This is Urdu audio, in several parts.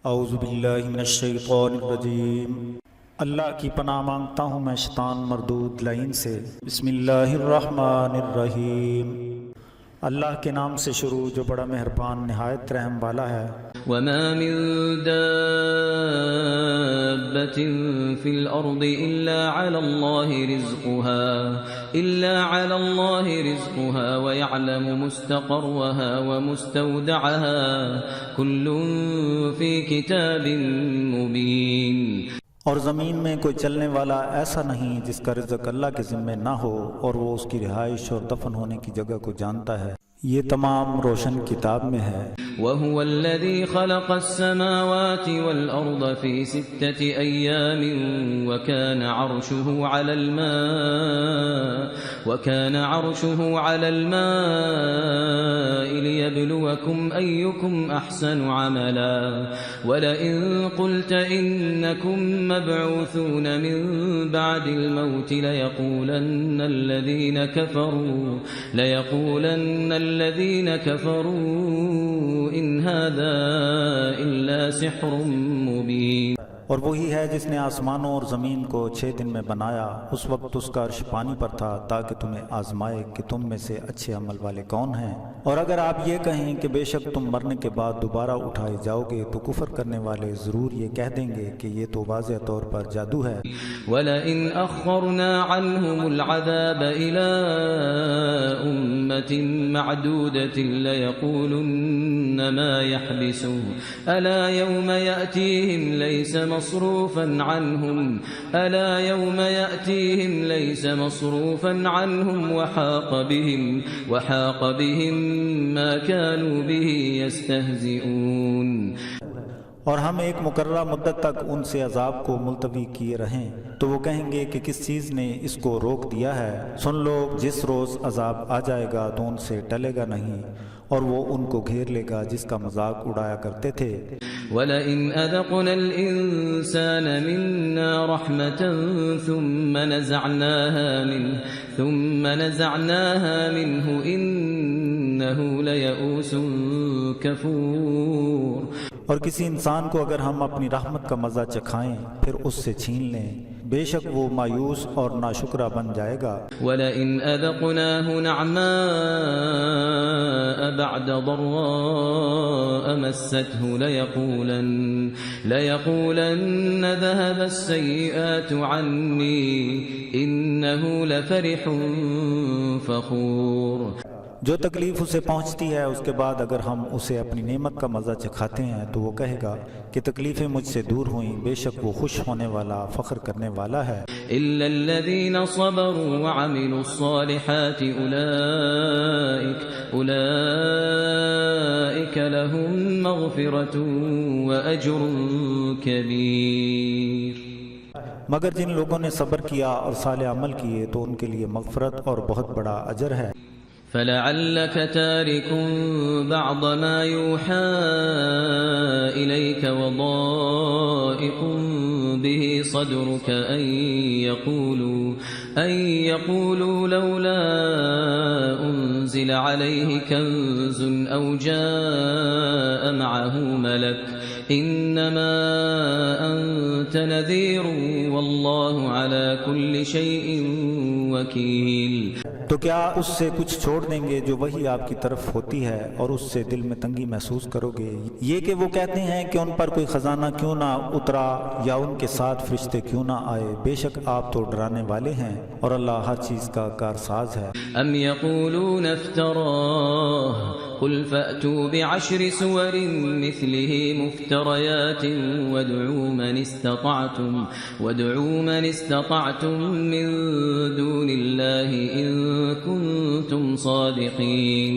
اعوذ باللہ من الشیطان الرجیم۔ اللہ کی پناہ مانگتا ہوں میں شیطان مردود لعین سے۔ بسم اللہ الرحمن الرحیم۔ اللہ کے نام سے شروع جو بڑا مہربان نہایت رحم والا ہے۔ وما من دابة في الأرض إلا على الله رزقها ويعلم مستقرها ومستودعها كل في كتاب مبين۔ اور زمین میں کوئی چلنے والا ایسا نہیں جس کا رزق اللہ کے ذمے نہ ہو، اور وہ اس کی رہائش اور دفن ہونے کی جگہ کو جانتا ہے، یہ تمام روشن کتاب میں ہے۔ وهو الذي خلق السماوات والأرض في 6 أيام وكان عرشه على الماء ليبلوكم أيكم أحسن عملا ولئن قلت إنكم مبعوثون من بعد الموت ليقولن الذين كفروا إن هذا إلا سحر مبين۔ اور وہی ہے جس نے آسمانوں اور زمین کو 6 دن میں بنایا، اس وقت اس کا عرش پانی پر تھا تاکہ تمہیں آزمائے کہ تم میں سے اچھے عمل والے کون ہیں۔ اور اگر آپ یہ کہیں کہ بے شک تم مرنے کے بعد دوبارہ اٹھائے جاؤ گے تو کفر کرنے والے ضرور یہ کہہ دیں گے کہ یہ تو واضح طور پر جادو ہے۔ وَلَئِنْ أَخَّرْنَا عَنْهُمُ الْعَذَابَ إِلَىٰ أُمَّةٍ مَّعْدُودَةٍ لَيَقُولُنَّ مَا يَحْبِسُهُ أَلَا يَوْمَ يَأْتِيهِمْ لَيْسَ مصروفا عنهم وحاق بهم ما كانوا به يستهزئون۔ اور ہم ایک مقررہ مدت تک ان سے عذاب کو ملتوی کیے رہیں تو وہ کہیں گے کہ کس چیز نے اس کو روک دیا ہے۔ سن لو جس روز عذاب آ جائے گا تو ان سے ٹلے گا نہیں، اور وہ ان کو گھیر لے گا جس کا مذاق اڑایا کرتے تھے۔ وَلَئِنْ أَذَقْنَا الْإِنسَانَ مِنَّا رَحْمَةً ثُمَّ نَزَعْنَاهَا مِنْهُ إِنَّهُ لَيَئُوسٌ كَفُورٌ۔ اور کسی انسان کو اگر ہم اپنی رحمت کا مزہ چکھائیں پھر اس سے چھین لیں، بے شک وہ مایوس اور ناشکرہ بن جائے گا۔ وَلَئِنْ أَذَقْنَاهُ نَعْمَاءَ بَعْدَ ضَرَّاءَ مَسَّتْهُ لَيَقُولَنَّ ذَهَبَ السَّيِّئَاتُ عَنِّي إِنَّهُ لَفَرِحٌ فَخُورٌ۔ جو تکلیف اسے پہنچتی ہے اس کے بعد اگر ہم اسے اپنی نعمت کا مزہ چکھاتے ہیں تو وہ کہے گا کہ تکلیفیں مجھ سے دور ہوئیں، بے شک وہ خوش ہونے والا فخر کرنے والا ہے۔ إِلَّا الَّذِينَ صَبَرُوا وَعَمِلُوا الصَّالِحَاتِ أُولَئِكَ لَهُم مَّغْفِرَةٌ وَأَجْرٌ كَبِيرٌ۔ مگر جن لوگوں نے صبر کیا اور صالح عمل کیے تو ان کے لیے مغفرت اور بہت بڑا اجر ہے۔ فَلَعَلَّكَ تَارِكٌ بَعْضَ مَا يُوحَىٰ إِلَيْكَ وَضَائِقٌ بِهِ صَدْرُكَ أَن يَقُولُوا لَوْلَا أُنزِلَ عَلَيْهِ كَنزٌ أَوْ جَاءَ مَعَهُ مَلَكٌ إِنَّمَا أَنتَ نَذِيرٌ وَاللَّهُ عَلَى كُلِّ شَيْءٍ وَكِيلٌ۔ تو کیا اس سے کچھ چھوڑ دیں گے جو وہی آپ کی طرف ہوتی ہے اور اس سے دل میں تنگی محسوس کرو گے؟ یہ کہ وہ کہتے ہیں کہ ان پر کوئی خزانہ کیوں نہ اترا یا ان کے ساتھ فرشتے کیوں نہ آئے، بے شک آپ تو ڈرانے والے ہیں اور اللہ ہر چیز کا کارساز ہے۔ ام یقولون افتراہ قل فأتوا بعشر سور مثله مفتريات وادعوا من استطعتم من دون الله إن كنتم صادقين۔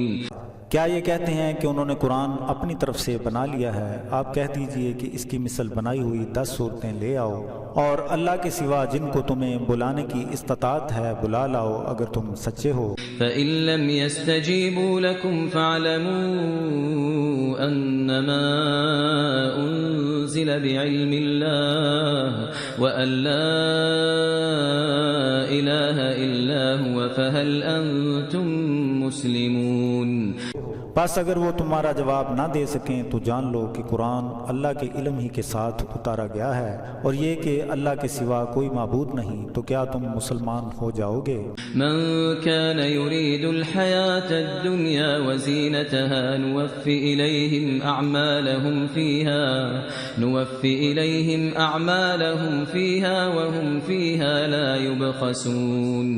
کیا یہ کہتے ہیں کہ انہوں نے قرآن اپنی طرف سے بنا لیا ہے؟ آپ کہہ دیجئے کہ اس کی مثل بنائی ہوئی 10 صورتیں لے آؤ، اور اللہ کے سوا جن کو تمہیں بلانے کی استطاعت ہے بلا لاؤ اگر تم سچے ہو۔ فَإِن لَّمْ يَسْتَجِيبُوا لَكُمْ فَاعْلَمُوا أَنَّمَا أُنزِلَ بِعِلْمِ اللَّهِ وَأَن لَّا إِلَٰهَ إِلَّا هُوَ فَهَلْ أَنتُم مُّسْلِمُونَ۔ بس اگر وہ تمہارا جواب نہ دے سکیں تو جان لو کہ قرآن اللہ کے علم ہی کے ساتھ اتارا گیا ہے، اور یہ کہ اللہ کے سوا کوئی معبود نہیں، تو کیا تم مسلمان ہو جاؤ گے؟ من كان يريد الحياة الدنيا وزينتها نوفي إليهم أعمالهم فيها وهم فيها لا يبخسون۔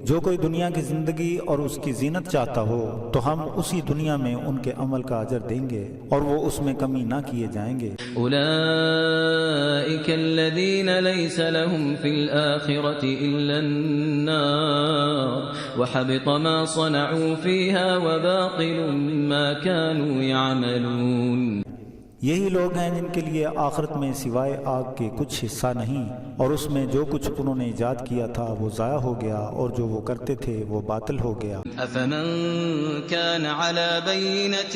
جو کوئی دنیا کی زندگی اور اس کی زینت چاہتا ہو تو ہم اسی دنیا میں ان کے عمل کا اجر دیں گے اور وہ اس میں کمی نہ کیے جائیں گے۔ أولئك الذين ليس لهم في الآخرة إلا النار وحبط ما صنعوا فيها وباطل ما كانوا يعملون۔ یہی لوگ ہیں جن کے لیے آخرت میں سوائے آگ کے کچھ حصہ نہیں، اور اس میں جو کچھ انہوں نے ایجاد کیا تھا وہ ضائع ہو گیا، اور جو وہ کرتے تھے وہ باطل ہو گیا۔ أفمن كان على بينة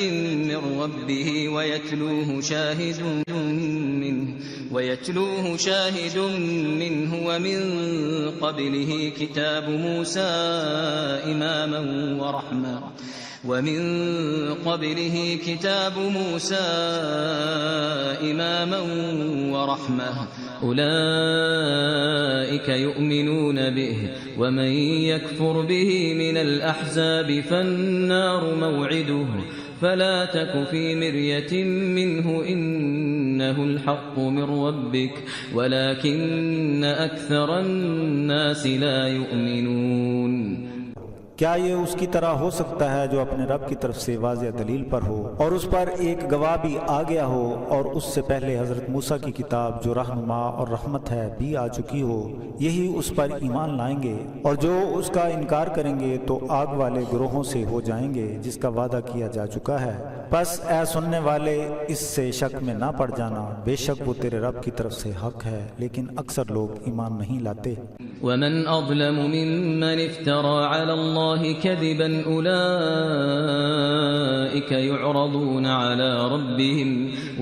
من ربه ويتلوه شاهد منه ومن قبله كتاب موسى إماما ورحمة أولئك يؤمنون به، ومن يكفر به من الأحزاب فالنار موعده فلا تك في مرية منه إنه الحق من ربك ولكن أكثر الناس لا يؤمنون۔ کیا یہ اس کی طرح ہو سکتا ہے جو اپنے رب کی طرف سے واضح دلیل پر ہو اور اس پر ایک گواہ بھی آ گیا ہو، اور اس سے پہلے حضرت موسیٰ کی کتاب جو رہنما اور رحمت ہے بھی آ چکی ہو؟ یہی اس پر ایمان لائیں گے، اور جو اس کا انکار کریں گے تو آگ والے گروہوں سے ہو جائیں گے جس کا وعدہ کیا جا چکا ہے۔ بس اے سننے والے اس سے شک میں نہ پڑ جانا، بے شک وہ تیرے رب کی طرف سے حق ہے، لیکن اکثر لوگ ایمان نہیں لاتے۔ ومن أظلم ممن افترى على الله كذبا أولئك يعرضون على ربهم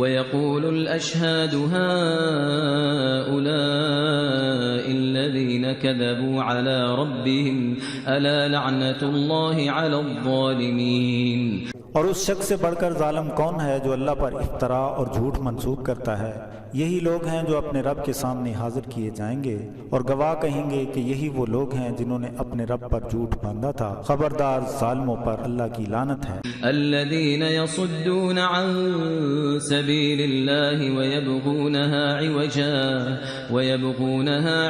ويقول الأشهاد هؤلاء الذين كذبوا على ربهم ألا لعنة الله على الظالمين۔ اور اس شخص سے بڑھ کر ظالم کون ہے جو اللہ پر افترا اور جھوٹ منسوب کرتا ہے؟ یہی لوگ ہیں جو اپنے رب کے سامنے حاضر کیے جائیں گے، اور گواہ کہیں گے کہ یہی وہ لوگ ہیں جنہوں نے اپنے رب پر جھوٹ باندھا تھا۔ خبردار، ظالموں پر اللہ کی لعنت ہے۔ الذين يصدون عن سبيل الله ويبغونها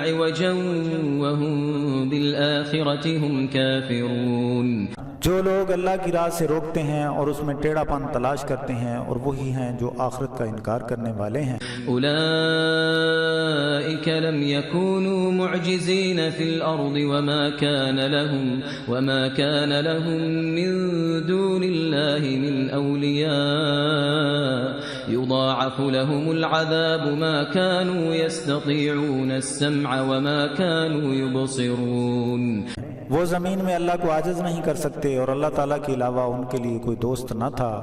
عوجا وهم بالآخرة هم كافرون۔ جو لوگ اللہ کی راہ سے روکتے ہیں اور اس میں ٹیڑھا پن تلاش کرتے ہیں، اور وہی ہیں جو آخرت کا انکار کرنے والے ہیں۔ أولئك لم يكونوا معجزين في الأرض وما كان لهم من دون الله من أولياء يضاعف لهم العذاب ما كانوا يستطيعون السمع وما كانوا يبصرون۔ وہ زمین میں اللہ کو عاجز نہیں کر سکتے، اور اللہ تعالیٰ کے علاوہ ان کے لیے کوئی دوست نہ تھا۔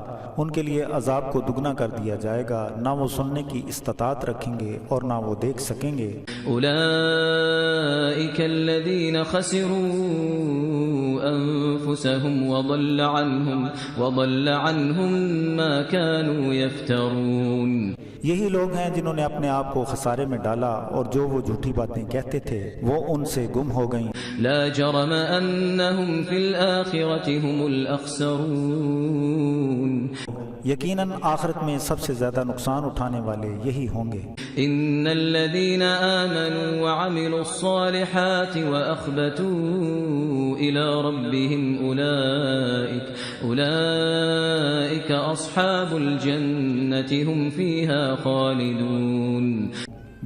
ان کے لیے عذاب کو دگنا کر دیا جائے گا، نہ وہ سننے کی استطاعت رکھیں گے اور نہ وہ دیکھ سکیں گے۔ أولئك الذين خسروا أنفسهم وضل عنهم ما كانوا يفترون۔ یہی لوگ ہیں جنہوں نے اپنے آپ کو خسارے میں ڈالا، اور جو وہ جھوٹی باتیں کہتے تھے وہ ان سے گم ہو گئیں۔ لا جرم أنهم في الآخرة هم الأخسرون۔ یقیناً آخرت میں سب سے زیادہ نقصان اٹھانے والے یہی ہوں گے۔ إن الذين آمنوا وعملوا الصالحات وأخبتوا إلى ربهم أولئك أصحاب الجنة هم فيها خالدون۔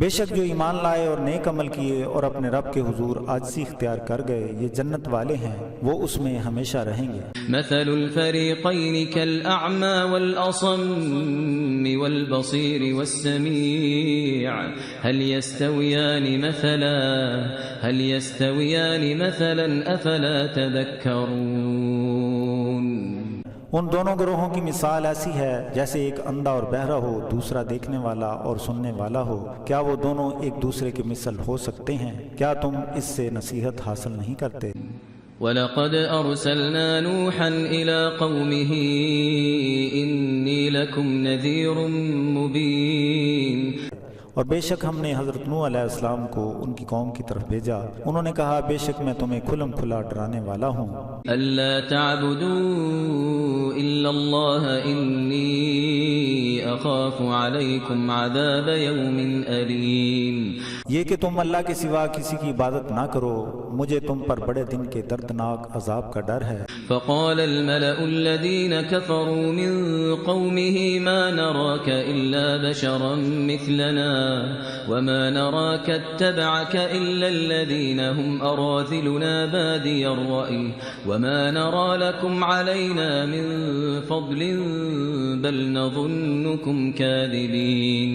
بے شک جو ایمان لائے اور نیک عمل کیے اور اپنے رب کے حضور عاجزی اختیار کر گئے، یہ جنت والے ہیں، وہ اس میں ہمیشہ رہیں گے۔ مثل الفريقين كالأعمى والأصم والبصير والسميع هل يستويان مثلا أفلا تذكرون۔ ان دونوں گروہوں کی مثال ایسی ہے جیسے ایک اندھا اور بہرا ہو، دوسرا دیکھنے والا اور سننے والا ہو۔ کیا وہ دونوں ایک دوسرے کی مثل ہو سکتے ہیں؟ کیا تم اس سے نصیحت حاصل نہیں کرتے؟ وَلَقَدْ أَرْسَلْنَا نُوحًا إِلَىٰ قَوْمِهِ إِنِّي لَكُمْ نَذِيرٌ مُّبِينٌ اور بے شک ہم نے حضرت نوح علیہ السلام کو ان کی قوم کی طرف بھیجا، انہوں نے کہا بے شک میں تمہیں کھلم کھلا ڈرانے والا ہوں۔ أَلَّا تَعْبُدُوا إِلَّا اللَّهَ إِنِّي أَخَافُ عَلَيْكُمْ عَذَابَ يَوْمٍ أَلِيمٍ، یہ کہ تم اللہ کے سوا کسی کی عبادت نہ کرو، مجھے تم پر بڑے دن کے دردناک عذاب کا ڈر ہے۔ فقال الملأ الذين كفروا من قومه ما نراك إلا بشرا مثلنا وما نراك اتبعك إلا الذين هم أراذلنا بادي الرأي وما نرى لكم علينا من فضل بل نظنكم كاذبين۔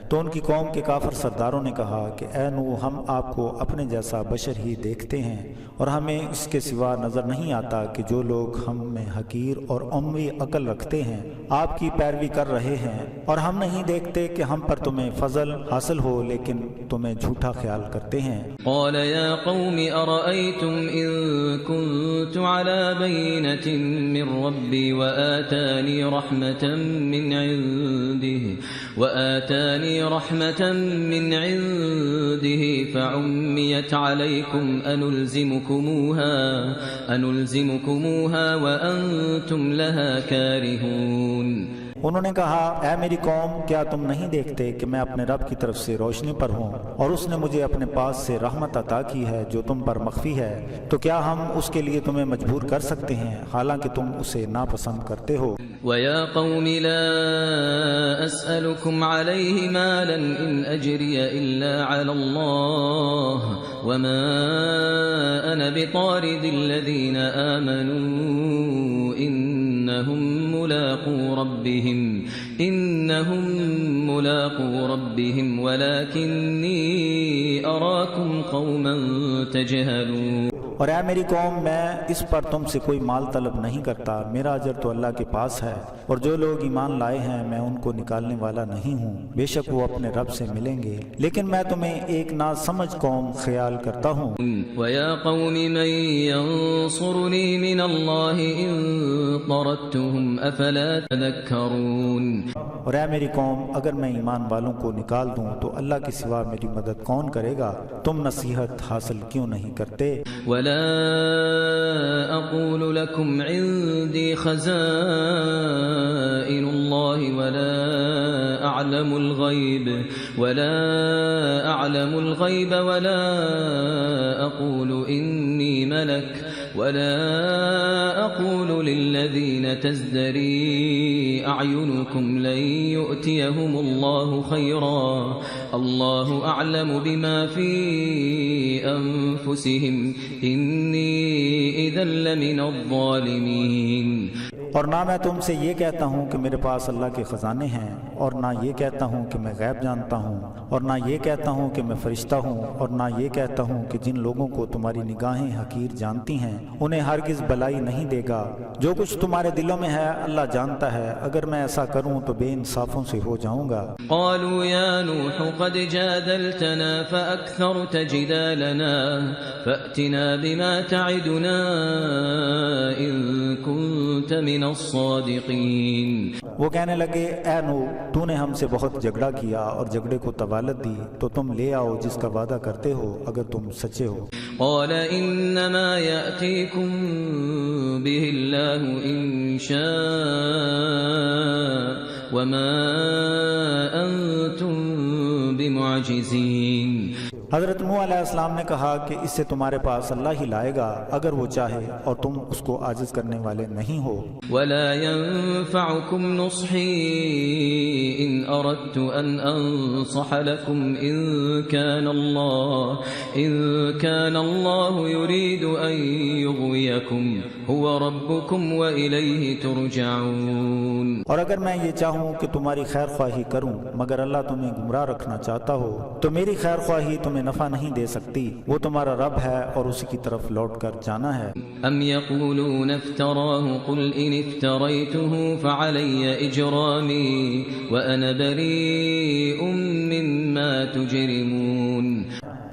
تو ان کی قوم کے کافر سرداروں نے کہا کہ اے نوح، ہم آپ کو اپنے جیسا بشر ہی دیکھتے ہیں اور ہمیں اس کے سوا نظر نہیں آتا کہ جو لوگ ہم میں حقیر اور عموی عقل رکھتے ہیں آپ کی پیروی کر رہے ہیں، اور ہم نہیں دیکھتے کہ ہم پر تمہیں فضل حاصل ہو لیکن تمہیں جھوٹا خیال کرتے ہیں۔ قال يا قوم أرأيتم إن كنت على بينة من ربي وآتاني رحمة من عنده فعميت عليكم أنلزمكموها وأنتم لها كارهون۔ انہوں نے کہا اے میری قوم، کیا تم نہیں دیکھتے کہ میں اپنے رب کی طرف سے روشنی پر ہوں اور اس نے مجھے اپنے پاس سے رحمت عطا کی ہے جو تم پر مخفی ہے، تو کیا ہم اس کے لیے تمہیں مجبور کر سکتے ہیں حالانکہ تم اسے ناپسند کرتے ہو؟ وَيَا قَوْمِ لَا أَسْأَلُكُمْ عَلَيْهِ مَالًا إِنْ أَجْرِيَ إِلَّا عَلَى اللَّهِ وَمَا أَنَا بِطَارِدِ الَّذِينَ آمَنُوا إِنَّهُمْ مُلَاقُو رَبِّهِمْ وَلَكِنِّي أَرَاكُمْ قَوْمًا تَجْهَلُونَ۔ اور اے میری قوم، میں اس پر تم سے کوئی مال طلب نہیں کرتا، میرا اجر تو اللہ کے پاس ہے، اور جو لوگ ایمان لائے ہیں میں ان کو نکالنے والا نہیں ہوں، بے شک وہ اپنے رب سے ملیں گے، لیکن میں تمہیں ایک ناسمجھ قوم خیال کرتا ہوں۔ وَيَا قَوْمِ مَن يَنصُرُنِي مِنَ اللَّهِ إِن طَرَدتُّهُمْ أَفَلَا تَذَكَّرُونَ۔ اور اے میری قوم، اگر میں ایمان والوں کو نکال دوں تو اللہ کے سوا میری مدد کون کرے گا؟ تم نصیحت حاصل کیوں نہیں کرتے؟ وَلَا أَقُولُ لَكُمْ عِندِي خَزَائِنُ اللَّهِ وَلَا أَعْلَمُ الْغَيْبَ وَلَا أَقُولُ إِنِّي مَلَكٌ وَلَا أَقُولُ لِلَّذِينَ تَزْدَرِي أَعْيُنُكُمْ لَن يُؤْتِيَهُمُ اللَّهُ خَيْرًا اللَّهُ أَعْلَمُ بِمَا فِي أَنفُسِهِمْ إِنِّي إِذًا لَّمِنَ الظَّالِمِينَ۔ اور نہ میں تم سے یہ کہتا ہوں کہ میرے پاس اللہ کے خزانے ہیں، اور نہ یہ کہتا ہوں کہ میں غیب جانتا ہوں، اور نہ یہ کہتا ہوں کہ میں فرشتہ ہوں، اور نہ یہ کہتا ہوں کہ جن لوگوں کو تمہاری نگاہیں حقیر جانتی ہیں انہیں ہرگز بھلائی نہیں دے گا۔ جو کچھ تمہارے دلوں میں ہے اللہ جانتا ہے، اگر میں ایسا کروں تو بے انصافوں سے ہو جاؤں گا۔ قالوا يا نوح قد جادلتنا فأكثرت جدالنا فأتنا بما تعدنا إن كنت من الصادقين۔ وہ کہنے لگے اے نوح، تو نے ہم سے بہت جھگڑا کیا اور جھگڑے کو طوالت دی، تو تم لے آؤ جس کا وعدہ کرتے ہو اگر تم سچے ہو۔ قال انما يأتيكم به الله إن شاء وما أنتم بمعجزين۔ حضرت نوح علیہ السلام نے کہا کہ اس سے تمہارے پاس اللہ ہی لائے گا اگر وہ چاہے، اور تم اس کو عاجز کرنے والے نہیں ہو۔ ولا ينفعكم نصحي إن أردت أن أنصح لكم إن كان الله يريد أن يغويكم هو ربكم وإليه ترجعون۔ اور اگر میں یہ چاہوں کہ تمہاری خیر خواہی کروں مگر اللہ تمہیں گمراہ رکھنا چاہتا ہو تو میری خیر خواہی تمہیں نفع نہیں دے سکتی، وہ تمہارا رب ہے اور اسی کی طرف لوٹ کر جانا ہے۔ ام يقولون افتراه قل ان افتريته فعلي اجرامي وانا بريء مما تجرمون۔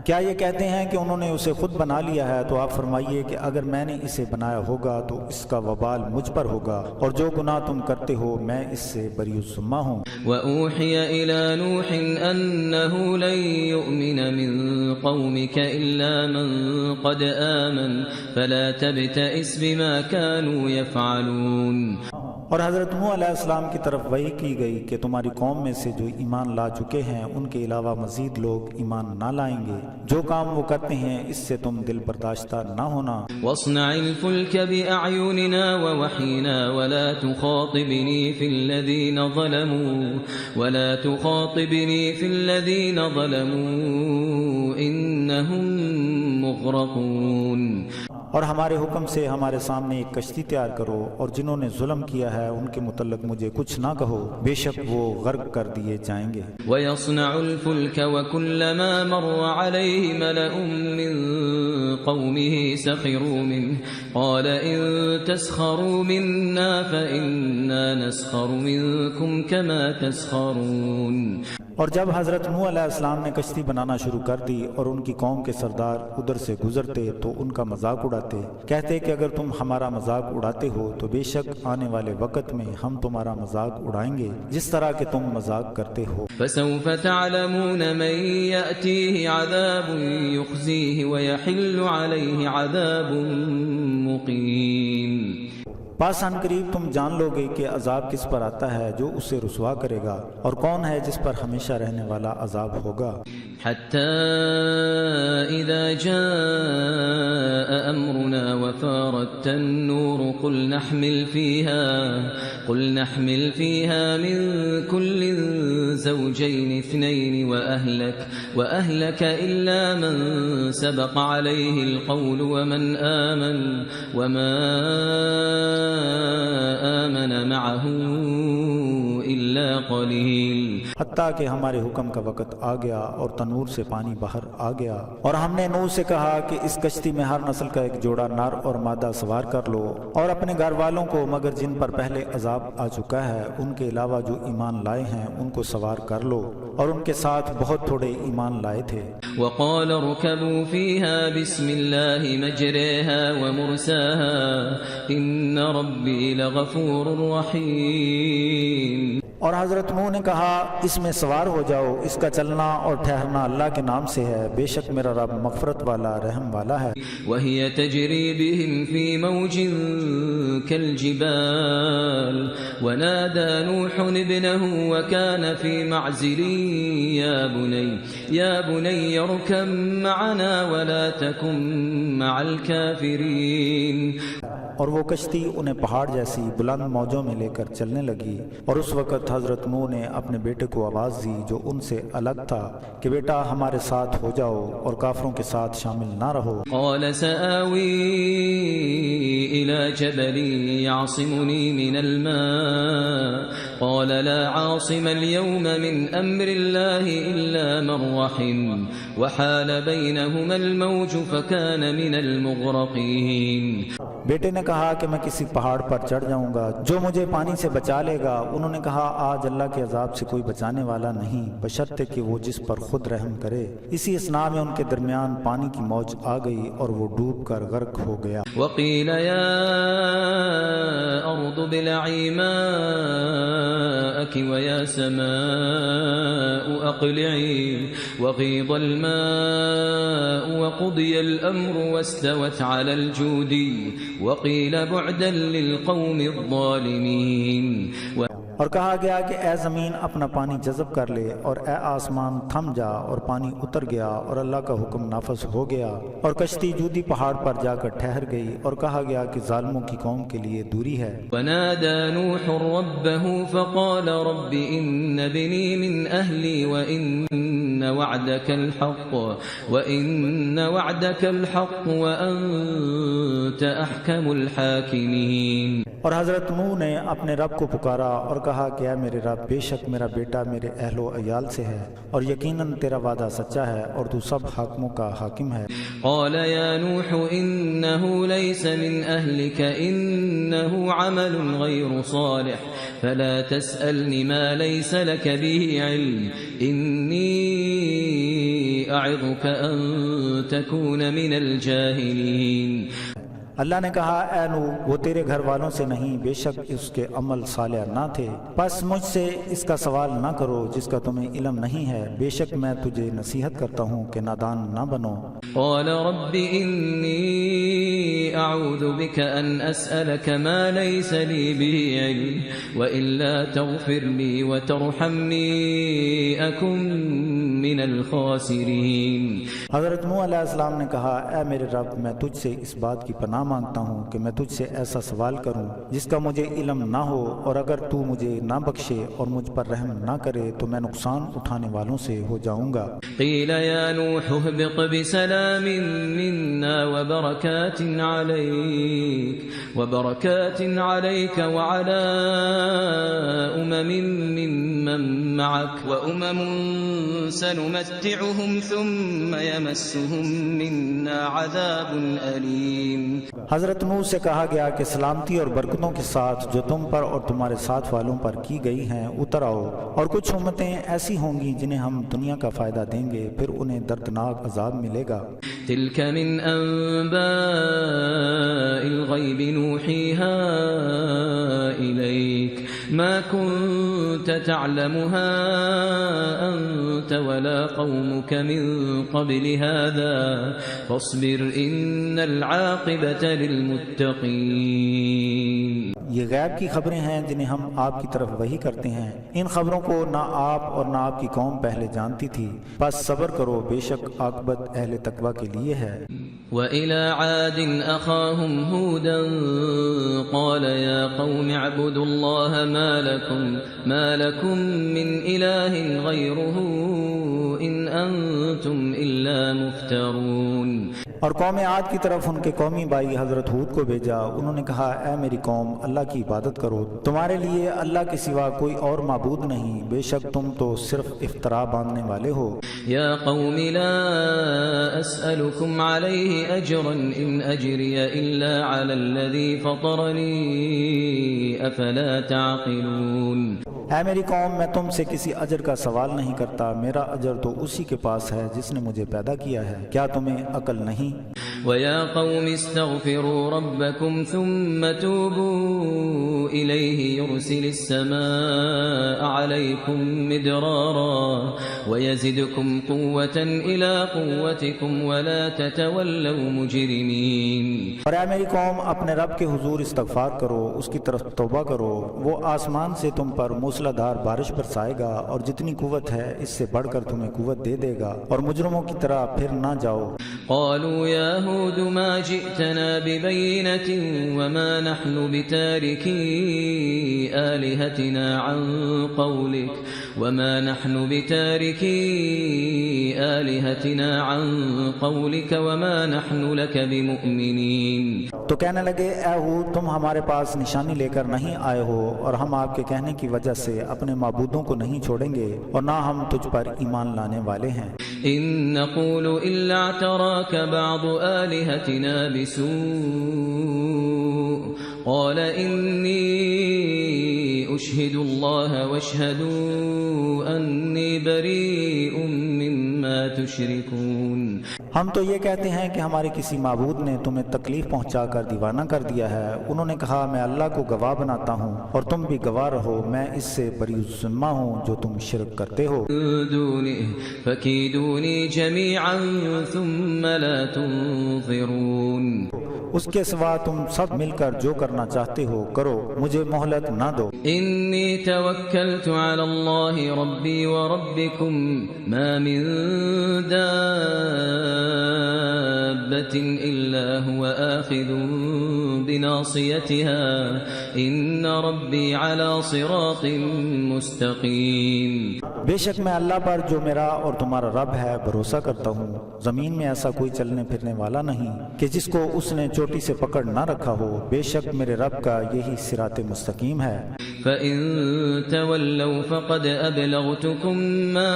کیا یہ کہتے ہیں کہ انہوں نے اسے خود بنا لیا ہے؟ تو آپ فرمائیے کہ اگر میں نے اسے بنایا ہوگا تو اس کا وبال مجھ پر ہوگا، اور جو گناہ تم کرتے ہو میں اس سے بری الذمہ ہوں۔ وَأُوحِيَ إِلَى نُوحٍ أَنَّهُ لَن يُؤْمِنَ مِن قَوْمِكَ إِلَّا مَن قَدْ آمَنَ فَلَا تَبْتَئِسْ بِمَا كَانُوا يَفْعَلُونَ۔ اور حضرت نوح علیہ السلام کی طرف وحی کی گئی کہ تمہاری قوم میں سے جو ایمان لا چکے ہیں ان کے علاوہ مزید لوگ ایمان نہ لائیں گے، جو کام وہ کرتے ہیں اس سے تم دل برداشتہ نہ ہونا۔ وَاصْنَعِ الْفُلْكَ بِأَعْيُنِنَا وَوَحْيِنَا وَلَا تُخَاطِبْنِي فِي الَّذِينَ ظَلَمُوا إِنَّهُمْ مُغْرَقُونَ۔ اور ہمارے حکم سے ہمارے سامنے ایک کشتی تیار کرو، اور جنہوں نے ظلم کیا ہے ان کے متعلق مجھے کچھ نہ کہو، بے شک وہ غرق کر دیے جائیں گے۔ وَيَصْنَعُ الْفُلْكَ وَكُلَّمَا مَرَّ عَلَيْهِ مَلَأٌ مِّن قَوْمِهِ سَخِرُوا مِنْهُ قَالَ إِن تَسْخَرُوا مِنَّا فَإِنَّا نَسْخَرُ مِنكُمْ كَمَا تَسْخَرُونَ۔ اور جب حضرت نوح علیہ السلام نے کشتی بنانا شروع کر دی اور ان کی قوم کے سردار ادھر سے گزرتے تو ان کا مذاق اڑاتے، کہتے کہ اگر تم ہمارا مذاق اڑاتے ہو تو بے شک آنے والے وقت میں ہم تمہارا مذاق اڑائیں گے جس طرح کہ تم مذاق کرتے ہو۔ فَسَوْفَ تَعْلَمُونَ مَن يَأْتِيهِ عَذَابٌ يُخْزِيهِ وَيَحِلُّ عَلَيْهِ عَذَابٌ مُقِيمٌ۔ پس ان قریب تم جان لو گے کہ عذاب کس پر آتا ہے جو اسے رسوا کرے گا، اور کون ہے جس پر ہمیشہ رہنے والا عذاب ہوگا۔ حتى إذا جاء أمرنا وفارت النور قل نحمل فيها من كل زوجين اثنين وأهلك إلا من سبق عليه القول وما آمن معه إلا قليل۔ حتیٰ کہ ہمارے حکم کا وقت آ گیا اور تنور سے پانی باہر آ گیا، اور ہم نے نوح سے کہا کہ اس کشتی میں ہر نسل کا ایک جوڑا نر اور مادہ سوار کر لو، اور اپنے گھر والوں کو مگر جن پر پہلے عذاب آ چکا ہے ان کے علاوہ جو ایمان لائے ہیں ان کو سوار کر لو، اور ان کے ساتھ بہت تھوڑے ایمان لائے تھے۔ وقال اركبوا فيها بسم الله مجريها ومرساها إن ربي لغفور رحيم۔ اور حضرت نوح نے کہا اس میں سوار ہو جاؤ، اس کا چلنا اور ٹھہرنا اللہ کے نام سے ہے، بے شک میرا رب مغفرت والا رحم والا ہے۔ وهي تجري بهم في موج كالجبال ونادى نوح ابنه وكان في معزل يا بني اركب معنا ولا تكن مع الكافرين۔ اور وہ کشتی انہیں پہاڑ جیسی بلند موجوں میں لے کر چلنے لگی، اور اس وقت حضرت نوح نے اپنے بیٹے کو آواز دی جو ان سے الگ تھا کہ بیٹا ہمارے ساتھ ہو جاؤ اور کافروں کے ساتھ شامل نہ رہو۔ قال سآوي إلى جبل يعصمني من الماء قال لا عاصم اليوم من أمر الله إلا من رحم وحال بينهما الموج فكان من المغرقين۔ بیٹے نے کہا کہ میں کسی پہاڑ پر چڑھ جاؤں گا جو مجھے پانی سے بچا لے گا۔ انہوں نے کہا آج اللہ کے عذاب سے کوئی بچانے والا نہیں بشرطے کہ وہ جس پر خود رحم کرے۔ اسی اثناء میں ان کے درمیان پانی کی موج آ گئی اور وہ ڈوب کر غرق ہو گیا۔ وقيل يا أرض ابلعي ماءك ويا سماء أقلعي وغيض الماء وقضي الأمر واستوت على الجودي وقيل بعدا للقوم الظالمين۔ اور کہا گیا کہ اے زمین اپنا پانی جذب کر لے، اور اے آسمان تھم جا، اور پانی اتر گیا اور اللہ کا حکم نافذ ہو گیا، اور کشتی جودی پہاڑ پر جا کر ٹھہر گئی، اور کہا گیا کہ ظالموں کی قوم کے لیے دوری ہے۔ ونادى نوح ربه فقال رب إن ابني من أهلي وإن وعدك الحق وأنت أحكم الحاكمين۔ اور حضرت نوح نے اپنے رب کو پکارا اور کہا کہ اے میرے رب بے شک میرا بیٹا میرے اہل و عیال سے ہے، اور یقیناً تیرا وعدہ سچا ہے اور تو سب حاکموں کا حاکم ہے۔ قال يا نوح إنه ليس من أهلك إنه عمل غير صالح فلا تسألني ما ليس لك به علم إني أعظك أن تكون من الجاهلين. اللہ نے کہا اے نو وہ تیرے گھر والوں سے نہیں، بے شک اس کے عمل صالح نہ تھے، پس مجھ سے اس کا سوال نہ کرو جس کا تمہیں علم نہیں ہے، بے شک میں تجھے نصیحت کرتا ہوں کہ نادان نہ بنو. قال رب إني أعوذ بك أن أسألك ما ليس لي به علم وإلا تغفر لي وترحمني أكن من الخاسرين. حضرت نوح علیہ السلام نے کہا اے میرے رب میں تجھ سے اس بات کی پناہ مانگتا ہوں کہ میں تجھ سے ایسا سوال کروں جس کا مجھے علم نہ ہو، اور اگر تو مجھے نہ بخشے اور مجھ پر رحم نہ کرے تو میں نقصان اٹھانے والوں سے ہو جاؤں گا. قيل يا نوح اهبط بسلام منا وبركات عليك وعلى ممن معك وأمم سنمتعهم ثم يمسهم منا عذاب أليم. حضرت نوح سے کہا گیا کہ سلامتی اور برکتوں کے ساتھ جو تم پر اور تمہارے ساتھ والوں پر کی گئی ہیں اتر آؤ، اور کچھ امتیں ایسی ہوں گی جنہیں ہم دنیا کا فائدہ دیں گے پھر انہیں دردناک عذاب ملے گا. تلك من أنباء الغيب نوحيها إليك ما كنت تعلمها أنت ولا قومك من قبل هذا فاصبر إن العاقبة للمتقين. یہ غیب کی خبریں ہیں جنہیں ہم آپ کی طرف وحی کرتے ہیں، ان خبروں کو نہ آپ اور نہ آپ کی قوم پہلے جانتی تھی، بس صبر کرو بے شک عاقبت اہل تقوی کے لیے ہے. وَإِلَى عَادٍ أَخَاهُمْ هُودًا قَالَ يَا قَوْمِ اعْبُدُوا اللَّهَ مَا لَكُمْ مِنْ إِلَٰهٍ غَيْرُهُ إِنْ أَنْتُمْ إِلَّا مُفْتَرُونَ. اور قوم عاد کی طرف ان کے قومی بھائی حضرت ہود کو بھیجا، انہوں نے کہا اے میری قوم اللہ کی عبادت کرو، تمہارے لیے اللہ کے سوا کوئی اور معبود نہیں، بے شک تم تو صرف افطرا باندھنے والے ہو. یا قوم لا اسألكم علیہ اجرا ان اجری الا علی الذی فطرنی افلا تعقلون. اے میری قوم میں تم سے کسی اجر کا سوال نہیں کرتا، میرا اجر تو اسی کے پاس ہے جس نے مجھے پیدا کیا ہے، کیا تمہیں عقل نہیں؟ وَيَا قَوْمِ اسْتَغْفِرُوا رَبَّكُمْ ثُمَّ تُوبُوا إِلَيْهِ يُرْسِلِ السَّمَاءَ عَلَيْكُمْ مِدْرَارًا وَيَزِدْكُمْ قُوَّةً إِلَىٰ قُوَّتِكُمْ وَلَا تَتَوَلَّوْا مُجْرِمِينَ. اور اے میری قوم اپنے رب کے حضور استغفار کرو، اس کی طرف توبہ کرو، وہ آسمان سے تم پر موسلا دھار بارش برسائے گا اور جتنی قوت ہے اس سے بڑھ کر تمہیں قوت دے دے گا، اور مجرموں کی طرح پھر نہ جاؤ. قالوا يا هود ما جئتنا ببينة وما نحن بتاركي آلهتنا عن قولك وما نحن لك بمؤمنين. تو کہنے لگے اے ہود تم ہمارے پاس نشانی لے کر نہیں آئے ہو، اور ہم آپ کے کہنے کی وجہ سے اپنے معبودوں کو نہیں چھوڑیں گے، اور نہ ہم تجھ پر ایمان لانے والے ہیں. إن نقول إلا اعتراك بعض آلهتنا بسوء قال إني أشهد الله واشهدوا أني بريء مما تشركون. ہم تو یہ کہتے ہیں کہ ہمارے کسی معبود نے تمہیں تکلیف پہنچا کر دیوانہ کر دیا ہے. انہوں نے کہا میں اللہ کو گواہ بناتا ہوں اور تم بھی گواہ رہو، میں اس سے بری الذمہ ہوں جو تم شرک کرتے ہو. فَكِيدُونِي جَمِيعًا ثُمَّ لَا تُنظِرُونَ. اس کے سوا تم سب مل کر جو کرنا چاہتے ہو کرو، مجھے مہلت نہ دو. انی توکلت علی اللہ ربی وربکم ما من دابة الا هو آخذ بناصیتها ان ربی علی صراط مستقیم. بے شک میں اللہ پر جو میرا اور تمہارا رب ہے بھروسہ کرتا ہوں، زمین میں ایسا کوئی چلنے پھرنے والا نہیں کہ جس کو اس نے چوٹی سے پکڑ نہ رکھا ہو. بے شک میرے رب کا یہی صراط مستقیم ہے. فَإِن تَوَلَّوْا فَقَدْ أَبْلَغْتُكُمْ مَا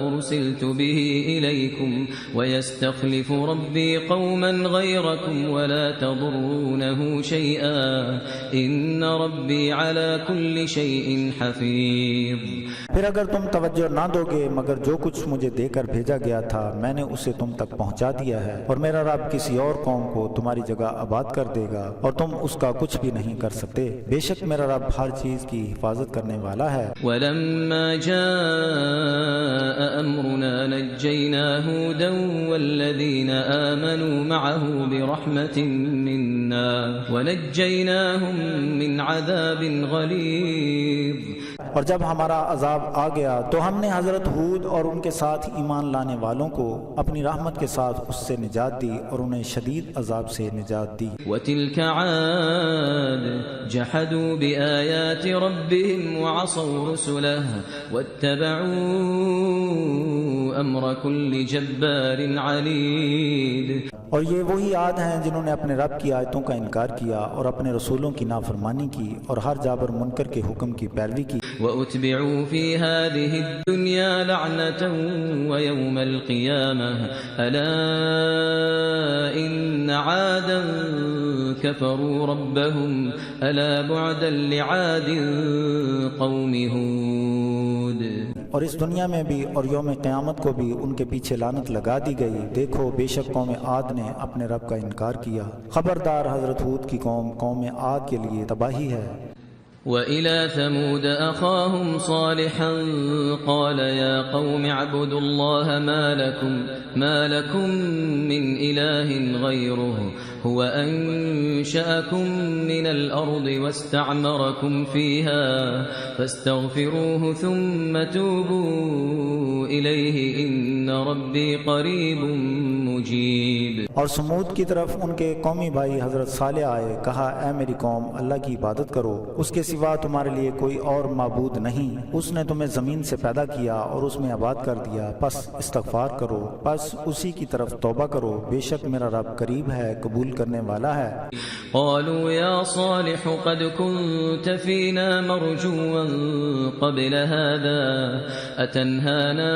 أُرْسِلْتُ بِهِ إِلَيْكُمْ وَيَسْتَخْلِفُ رَبِّي قَوْمًا غَيْرَكُمْ وَلَا تَضُرُّونَهُ تضرونه شيئا إن ربي على كل شيء حفيظ. پھر اگر تم توجہ نہ دو گے مگر جو کچھ مجھے دے کر بھیجا گیا تھا میں نے اسے تم تک پہنچا دیا ہے، اور میرا رب کسی اور قوم کو تمہاری جگہ آباد کر دے گا اور تم اس کا کچھ بھی نہیں کر سکتے، بے شک میرا رب ہر چیز کی حفاظت کرنے والا ہے. ولما جاء أمرنا نجينا هودا والذين آمنوا معه برحمة منا ونجيناهم من عذاب غليظ. اور جب ہمارا عذاب آ گیا تو ہم نے حضرت ہود اور ان کے ساتھ ایمان لانے والوں کو اپنی رحمت کے ساتھ اس سے نجات دی اور انہیں شدید عذاب سے نجات دی. وتلك عاد جحدوا بآيات ربهم وعصوا رسله واتبعوا أمر كل جبار عنيد. اور یہ وہی عاد ہیں جنہوں نے اپنے رب کی آیتوں کا انکار کیا اور اپنے رسولوں کی نافرمانی کی اور ہر جابر منکر کے حکم کی پیروی کی. وَأُتْبِعُوا فِي هَذِهِ الدُّنْيَا لَعْنَةً وَيَوْمَ الْقِيَامَةِ أَلَا إِنَّ عَادًا كَفَرُوا رَبَّهُمْ أَلَا بُعْدًا لِعَادٍ قَوْمِ هُودٍ. اور اس دنیا میں بھی اور یوم قیامت کو بھی ان کے پیچھے لعنت لگا دی گئی. دیکھو بے شک قوم عاد نے اپنے رب کا انکار کیا. خبردار حضرت ہود کی قوم عاد کے لیے تباہی ہے. وَإِلَى ثَمُودَ أَخَاهُمْ صَالِحًا قَالَ يَا قَوْمِ اعْبُدُوا اللَّهَ مَا لَكُمْ مِنْ إِلَٰهٍ غَيْرُهُ هُوَ أَنشَأَكُم مِّنَ الْأَرْضِ وَاسْتَعْمَرَكُمْ فِيهَا فَاسْتَغْفِرُوهُ ثُمَّ تُوبُوا إِلَيْهِ إِنَّ رَبِّي قَرِيبٌ مُّجِيبٌ. اور سمود کی طرف ان کے قومی بھائی حضرت صالح آئے، کہا اے میری قوم اللہ کی عبادت کرو، اس کے سوا تمہارے لیے کوئی اور معبود نہیں. اس نے تمہیں زمین سے پیدا کیا اور اس میں آباد کر دیا، پس استغفار کرو، پس اسی کی طرف توبہ کرو، بے شک میرا رب قریب ہے، قبول کرنے والا ہے. قالوا يا صالح قد كنت فينا مرجوا قبل هذا أتنهانا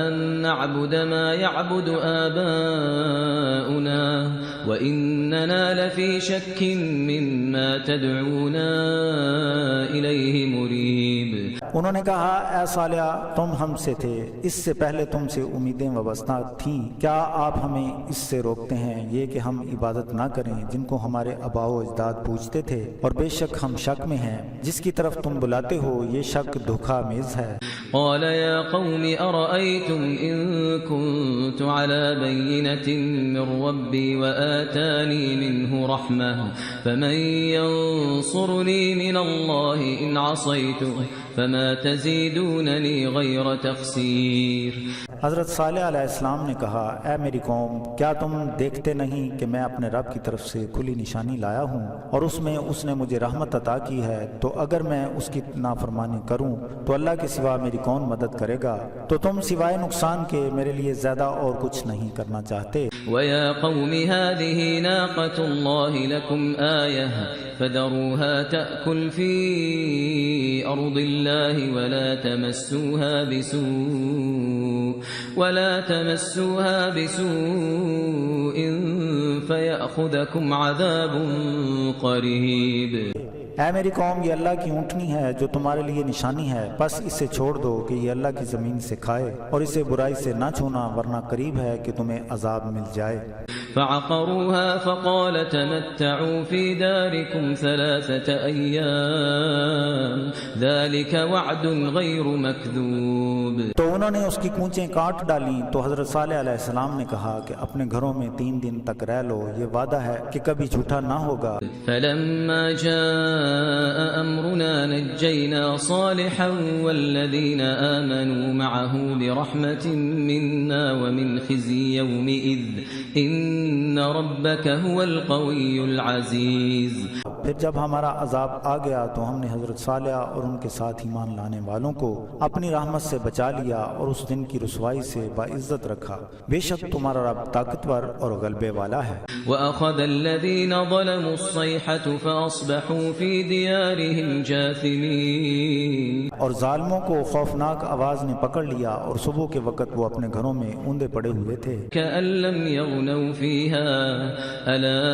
أن نعبد ما يعبد آباؤنا وإننا لفي شك مما تدعونا إليه مريب. انہوں نے کہا اے صالح تم ہم سے تھے، اس سے پہلے تم سے امیدیں وابستہ تھیں، کیا آپ ہمیں اس سے روکتے ہیں یہ کہ ہم عبادت نہ کریں جن کو ہمارے آباء و اجداد پوجتے تھے، اور بے شک ہم شک میں ہیں، جس کی طرف تم بلاتے ہو یہ شک دھوکہ میز ہے. قال يا قوم أرأيتم إن كنت على بينة من ربي وآتاني منه رحمة فمن ينصرني من الله إن عصيته فما تزيدونني غير تخسير. حضرت صالح علیہ السلام نے کہا اے میری قوم کیا تم دیکھتے نہیں کہ میں اپنے رب کی طرف سے کھلی نشانی لایا ہوں اور اس میں اس نے مجھے رحمت عطا کی ہے، تو اگر میں اس کی نافرمانی کروں تو اللہ کے سوا میری کون مدد کرے گا؟ تو تم سوائے نقصان کے میرے لیے زیادہ اور کچھ نہیں کرنا چاہتے. وَيَا قَوْمِ هَٰذِهِ نَاقَةُ اللَّهِ لَكُمْ آيَةً فَذَرُوهَا تَأْكُلْ فِي أَرْضِ اللَّهِ ولا تمسوها بسوء فيأخذكم عذاب قريب. اے میری قوم یہ اللہ کی اونٹنی ہے جو تمہارے لیے نشانی ہے، بس اسے چھوڑ دو کہ یہ اللہ کی زمین سے کھائے، اور اسے برائی سے نہ چھونا ورنہ قریب ہے کہ تمہیں عذاب مل جائے. فعقروها فقال تمتعوا في داركم 3 أيام ذلك وعد غير مكذوب. تو انہوں نے اس کی کونچیں کاٹ ڈالیں تو حضرت صالح علیہ السلام نے کہا کہ اپنے گھروں میں 3 دن تک رہ لو، یہ وعدہ ہے کہ کبھی جھوٹا نہ ہوگا. فلما جاء أمرنا نجينا صالحا والذين آمنوا معه برحمة منا ومن خزي يومئذ إن ربك هو القوي العزيز. پھر جب ہمارا عذاب آ گیا تو ہم نے حضرت صالح اور ان کے ساتھ ایمان لانے والوں کو اپنی رحمت سے بچا لیا اور اس دن کی رسوائی سے باعزت رکھا، بے شک تمہارا رب طاقتور اور غلبے والا ہے. وأخذ الذين ظلموا الصيحة فأصبحوا في ديارهم جاثمين. اور ظالموں کو خوفناک آواز نے پکڑ لیا اور صبح کے وقت وہ اپنے گھروں میں اوندے پڑے ہوئے تھے۔ كأن لم يغنوا فيها ألا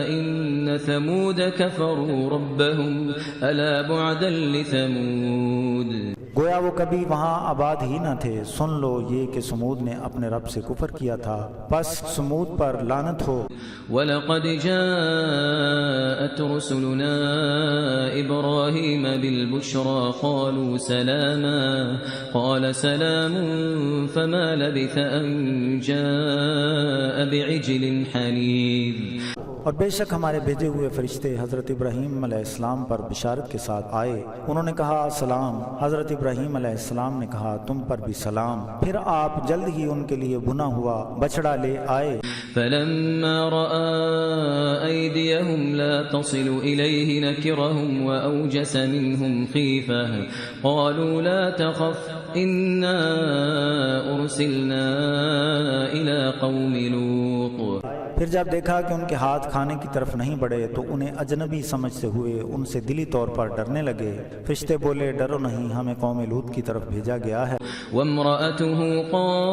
إن ثمود كفروا ربهم ألا بعدا لثمود گویا وہ کبھی وہاں آباد ہی نہ تھے، سن لو یہ کہ سمود نے اپنے رب سے کفر کیا تھا، پس سمود پر لعنت ہو۔ وَلَقَدْ جَاءَتْ رُسُلُنَا إِبْرَاهِيمَ بِالْبُشْرَى قَالُوا سَلَامًا قَالَ سَلَامٌ فَمَا لَبِثَ أَن جَاءَ بِعِجْلٍ حَنِيذٍ۔ اور بے شک ہمارے بھیجے ہوئے فرشتے حضرت ابراہیم علیہ السلام پر بشارت کے ساتھ آئے، انہوں نے کہا سلام۔ حضرت ابراہیم علیہ السلام نے کہا تم پر بھی سلام، پھر آپ جلد ہی ان کے لیے بھنا ہوا بچڑا لے آئے۔ فَلَمَّا رَأَىٰ أَيْدِيَهُمْ لَا تَصِلُ إِلَيْهِ نَكِرَهُمْ وَأَوْجَسَ مِنْهُمْ خِيفَةً قَالُوا لَا تَخَفْ إِنَّا أُرْسِلْنَا إِلَىٰ قَوْمِ لُوطٍ۔ پھر جب دیکھا کہ ان کے ہاتھ کھانے کی طرف نہیں بڑھے تو انہیں اجنبی سمجھتے ہوئے ان سے دلی طور پر ڈرنے لگے۔ فرشتے بولے ڈرو نہیں، ہمیں قوم لوط کی طرف بھیجا گیا ہے۔ وامرأته قائمة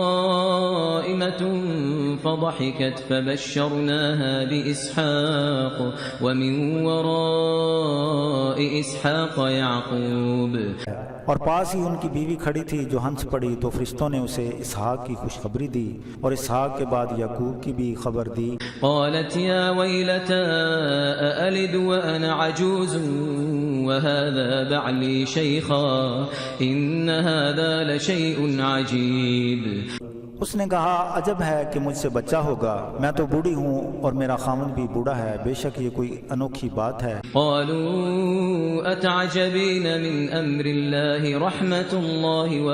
فضحكت فبشرناها بإسحاق ومن وراء إسحاق يعقوب۔ اور پاس ہی ان کی بیوی کھڑی تھی جو ہنس پڑی، تو فرشتوں نے اسے اسحاق کی خوشخبری دی اور اسحاق کے بعد یعقوب کی بھی خبر دی۔ قالت يا ويلتى أألد وأنا عجوز وهذا بعلي شيخا إن هذا لشيء عجيب۔ اس نے کہا عجب ہے کہ مجھ سے بچہ ہوگا، میں تو بوڑھی ہوں اور میرا خاوند بھی بوڑھا ہے، بے شک یہ کوئی انوکھی بات ہے۔ قالوا أتعجبين من أمر الله رحمة الله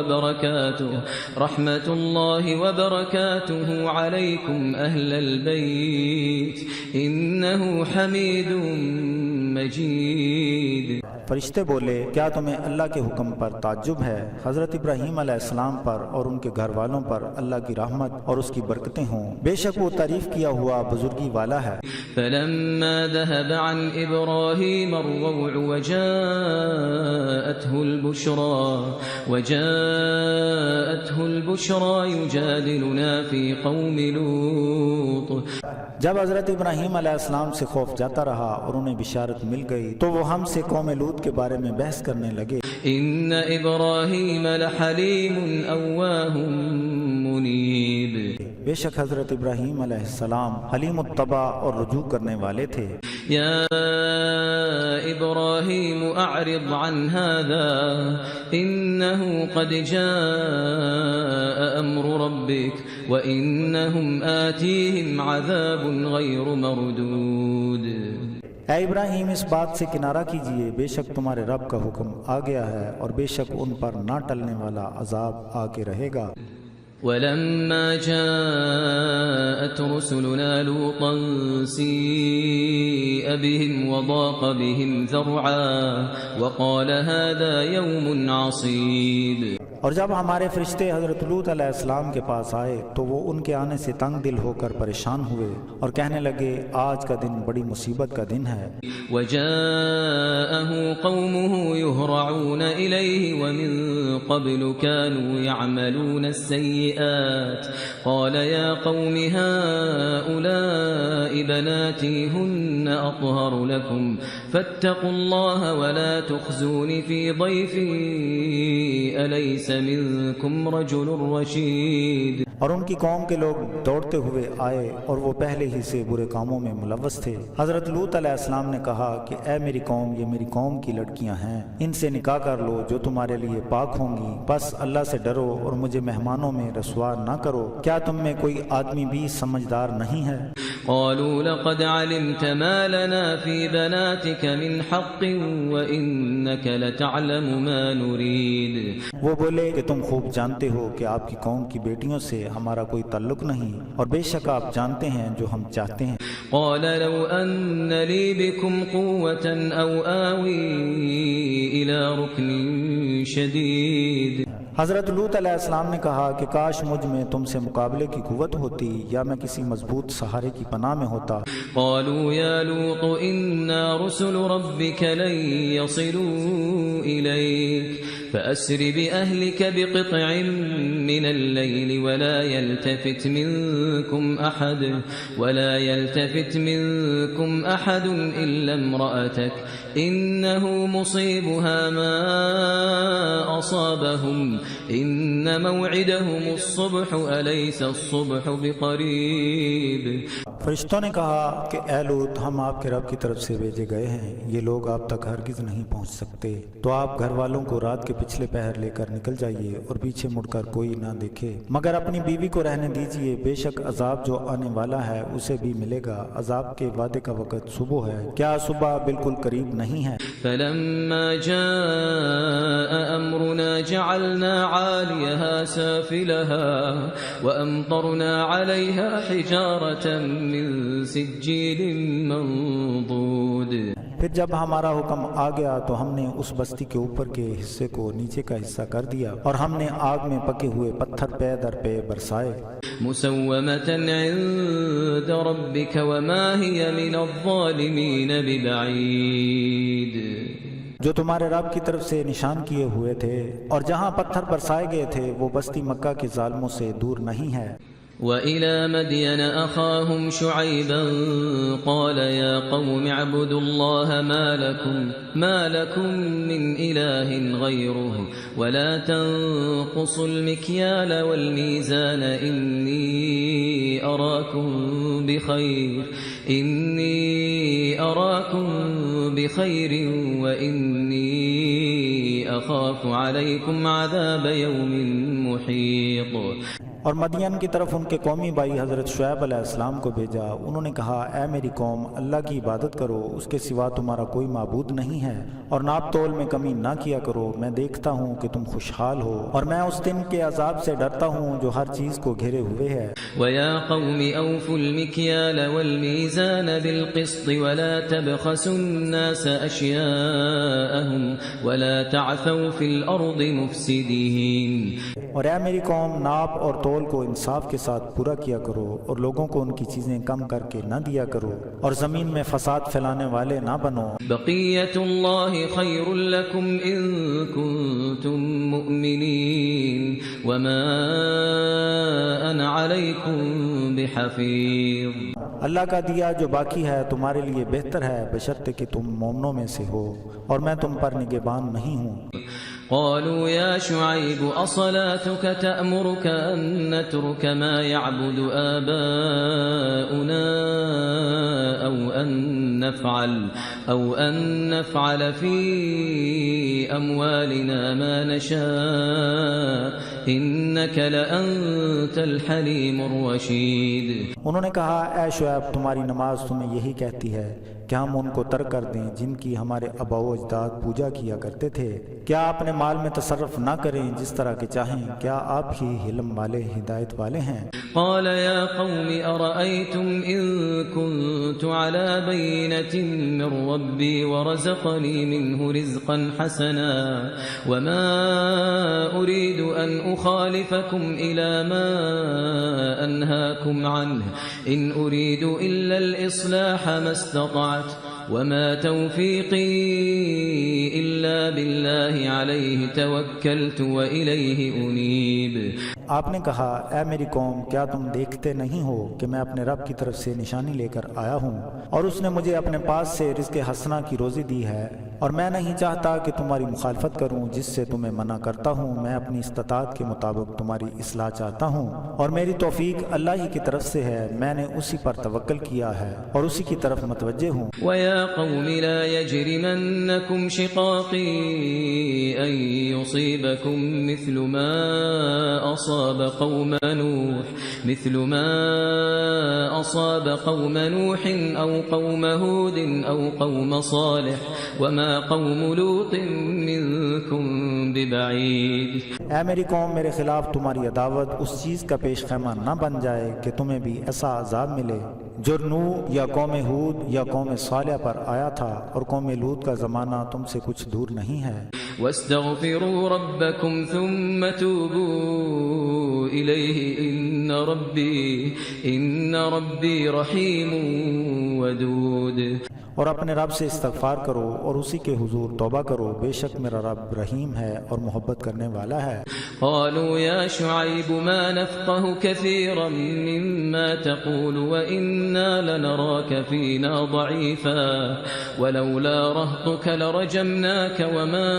وبركاته عليكم أهل البيت إنه حميد مجيد۔ فرشتے بولے کیا تمہیں اللہ کے حکم پر تعجب ہے؟ حضرت ابراہیم علیہ السلام پر اور ان کے گھر والوں پر اللہ کی رحمت اور اس کی برکتیں ہوں، بے شک وہ تعریف کیا ہوا بزرگی والا ہے۔ فلما ذهب عن إبراهيم الروع وجاءته البشرى يجادلنا في قوم لوط۔ جب حضرت ابراہیم علیہ السلام سے خوف جاتا رہا اور انہیں بشارت مل گئی تو وہ ہم سے قوم لوط کے بارے میں بحث کرنے لگے۔ ان ابراہیم لحلیم اواہ منیب۔ بے شک حضرت ابراہیم علیہ السلام حلیم الطبع اور رجوع کرنے والے تھے۔ یا ابراہیم اعرض عن هذا انه قد جاء امر ربك وانهم آتيهم عذاب غیر مردود۔ اے ابراہیم اس بات سے کنارہ کیجئے، بے شک تمہارے رب کا حکم آ گیا ہے اور بے شک ان پر نہ ٹلنے والا عذاب آ کے رہے گا۔ ولما جاءت رسلنا لوطا سيء بهم وضاق بهم ذرعا وقال هذا يوم عصيب۔ اور جب ہمارے فرشتے حضرت لوط علیہ السلام کے پاس آئے تو وہ ان کے آنے سے تنگ دل ہو کر پریشان ہوئے اور کہنے لگے آج کا دن بڑی مصیبت کا دن ہے۔ وجاءه قومه يهرعون إليه ومن قبل كانوا يعملون السيئات قال يا قوم هؤلاء بناتي هن أطهر لكم فاتقوا الله ولا تخزوني في ضيفي أليس منكم رجل رشيد۔ اور ان کی قوم کے لوگ دوڑتے ہوئے آئے اور وہ پہلے ہی سے برے کاموں میں ملوث تھے۔ حضرت لوط علیہ السلام نے کہا کہ اے میری قوم، یہ میری قوم کی لڑکیاں ہیں، ان سے نکاح کر لو جو تمہارے لیے پاک ہوں گی، بس اللہ سے ڈرو اور مجھے مہمانوں میں رسوا نہ کرو، کیا تم میں کوئی آدمی بھی سمجھدار نہیں ہے؟ قالوا لقد علمت ما لنا في بناتك من حق وإنك لتعلم ما نريد۔ وہ بولے کہ تم خوب جانتے ہو کہ آپ کی قوم کی بیٹیوں سے ہمارا کوئی تعلق نہیں اور بے شک آپ جانتے ہیں جو ہم چاہتے ہیں۔ قال لو أن لي بكم قوة أو آوي إلى ركن شديد۔ حضرت لوط علیہ السلام نے کہا کہ کاش مجھ میں تم سے مقابلے کی قوت ہوتی یا میں کسی مضبوط سہارے کی پناہ میں ہوتا۔ قالوا يا لوط إنا رسل ربك لن يصلوا إليك فأسر بأهلك بقطع من الليل ولا يلتفت منكم أحد إلا امرأتك إنه مصيبها ما أصابهم إن موعدهم الصبح أليس الصبح بقريب۔ فرشتوں نے کہا کہ اے لوط ہم آپ کے رب کی طرف سے بھیجے گئے ہیں، یہ لوگ آپ تک ہرگز نہیں پہنچ سکتے، تو آپ گھر والوں کو رات کے پچھلے پہر لے کر نکل جائیے اور پیچھے مڑ کر کوئی نہ دیکھے، مگر اپنی بیوی کو رہنے دیجیے، بے شک عذاب جو آنے والا ہے اسے بھی ملے گا، عذاب کے وعدے کا وقت صبح ہے، کیا صبح بالکل قریب نہیں ہے؟ فلما جاء أمرنا جعلنا عاليها سافلها وأمطرنا عليها حجارة من سجيل منضود۔ پھر جب ہمارا حکم آ گیا تو ہم نے اس بستی کے اوپر کے حصے کو نیچے کا حصہ کر دیا اور ہم نے آگ میں پکے ہوئے پتھر پے در پے برسائے۔ مسومة عند ربك وما هي من الظالمين ببعيد۔ جو تمہارے رب کی طرف سے نشان کیے ہوئے تھے اور جہاں پتھر برسائے گئے تھے وہ بستی مکہ کے ظالموں سے دور نہیں ہے۔ وَإِلَى مَدْيَنَ أَخَاهُمْ شُعَيْبًا قَالَ يَا قَوْمِ اعْبُدُوا اللَّهَ مَا لَكُمْ مِنْ إِلَٰهٍ غَيْرُهُ وَلَا تَنقُصُوا الْمِكْيَالَ وَالْمِيزَانَ إِنِّي أَرَاكُمْ بِخَيْرٍ وَإِنِّي أَخَافُ عَلَيْكُمْ عَذَابَ يَوْمٍ مُحِيطٍ۔ اور مدین کی طرف ان کے قومی بھائی حضرت شعیب علیہ السلام کو بھیجا، انہوں نے کہا اے میری قوم اللہ کی عبادت کرو، اس کے سوا تمہارا کوئی معبود نہیں ہے، اور ناپ تول میں کمی نہ کیا کرو، میں دیکھتا ہوں کہ تم خوشحال ہو اور میں اس دن کے عذاب سے ڈرتا ہوں جو ہر چیز کو گھیرے ہوئے ہے۔ وَيَا قَوْمِ أَوْفُوا الْمِكْيَالَ وَالْمِيزَانَ بِالْقِسْطِ وَلَا تَبْخَسُوا النَّاسَ أَشْيَاءَهُمْ وَلَا تَعْثَوْا فِي الْأَرْضِ مُفْسِدِينَ۔ اور اے میری قوم ناپ اور تول کو انصاف کے ساتھ پورا کیا کرو اور لوگوں کو ان کی چیزیں کم کر کے نہ دیا کرو اور زمین میں فساد پھیلانے والے نہ بنو۔ بقیۃ اللہ خیر لکم ان کنتم مؤمنین وما انا علیکم بحفیظ۔ اللہ کا دیا جو باقی ہے تمہارے لیے بہتر ہے بشرطے کہ تم مومنوں میں سے ہو اور میں تم پر نگہبان نہیں ہوں۔ قالوا يا شعيب أصلاتك تأمرك أن نترك ما يعبد آباؤنا أو أن نفعل في أموالنا ما نشاء إنك لأنت الحليم الرشيد۔ انہوں نے کہا اے شعیب تمہاری نماز تمہیں یہی کہتی ہے کہ ہم ان کو ترک کر دیں جن کی ہمارے آباء و اجداد پوجا کیا کرتے تھے، کیا اپنے مال میں تصرف نہ کریں جس طرح کے چاہیں، کیا آپ ہی حلم والے ہدایت والے ہیں۔ قال يا قوم أرأيتم إن كنت على بينة من ربي ورزقني منه رزقا حسنا وما أريد أن أخالفكم إلى ما أنهاكم عنه إن أريد إلا الإصلاح ما استطعت وما توفيقي إلا بالله عليه توكلت وإليه أنيب۔ آپ نے کہا اے میری قوم کیا تم دیکھتے نہیں ہو کہ میں اپنے رب کی طرف سے نشانی لے کر آیا ہوں اور اس نے مجھے اپنے پاس سے رزق حسنہ کی روزی دی ہے اور میں نہیں چاہتا کہ تمہاری مخالفت کروں جس سے تمہیں منع کرتا ہوں، میں اپنی استطاعت کے مطابق تمہاری اصلاح چاہتا ہوں اور میری توفیق اللہ ہی کی طرف سے ہے، میں نے اسی پر توکل کیا ہے اور اسی کی طرف متوجہ ہوں۔ وَيَا قَوْمِ لَا يَجْرِمَنَّكُمْ شِقَاقِي أَن يُصِيبَكُم مِّثْلُ مَا أصاب قوم نوح أو قوم هود أو قوم صالح وما قوم لوط منكم ببعيد۔ اے میری قوم میرے خلاف تمہاری عداوت اس چیز کا پیش خیمہ نہ بن جائے کہ تمہیں بھی ایسا عذاب ملے جو نوح یا قوم ہود یا قوم صالح پر آیا تھا، اور قوم لوط کا زمانہ تم سے کچھ دور نہیں ہے۔ واستغفروا ربكم ثم توبوا إليه إن ربي رحيم ودود۔ اور اپنے رب سے استغفار کرو اور اسی کے حضور توبہ کرو، بے شک میرا رب رحیم ہے اور محبت کرنے والا ہے۔ قالوا يا شعيب ما نفقه كثيرا مما تقول وإنا لنراك فينا ضعيفا ولولا رهطك لرجمناك وما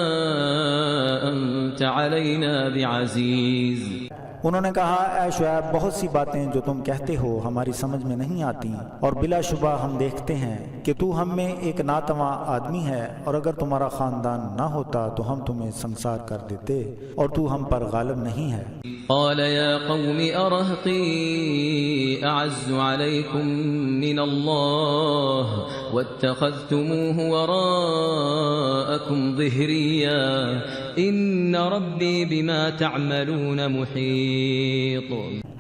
أنت علينا بعزيز۔ انہوں نے کہا اے شعیب، بہت سی باتیں جو تم کہتے ہو ہماری سمجھ میں نہیں آتی، اور بلا شبہ ہم دیکھتے ہیں کہ تو ہم میں ایک ناتواں آدمی ہے، اور اگر تمہارا خاندان نہ ہوتا تو ہم تمہیں سنسار کر دیتے، اور تو ہم پر غالب نہیں ہے۔ قال يا قوم أرهطي أعز عليكم من الله واتخذتموه وراءكم ظهريا إن ربي بما تعملون محيط۔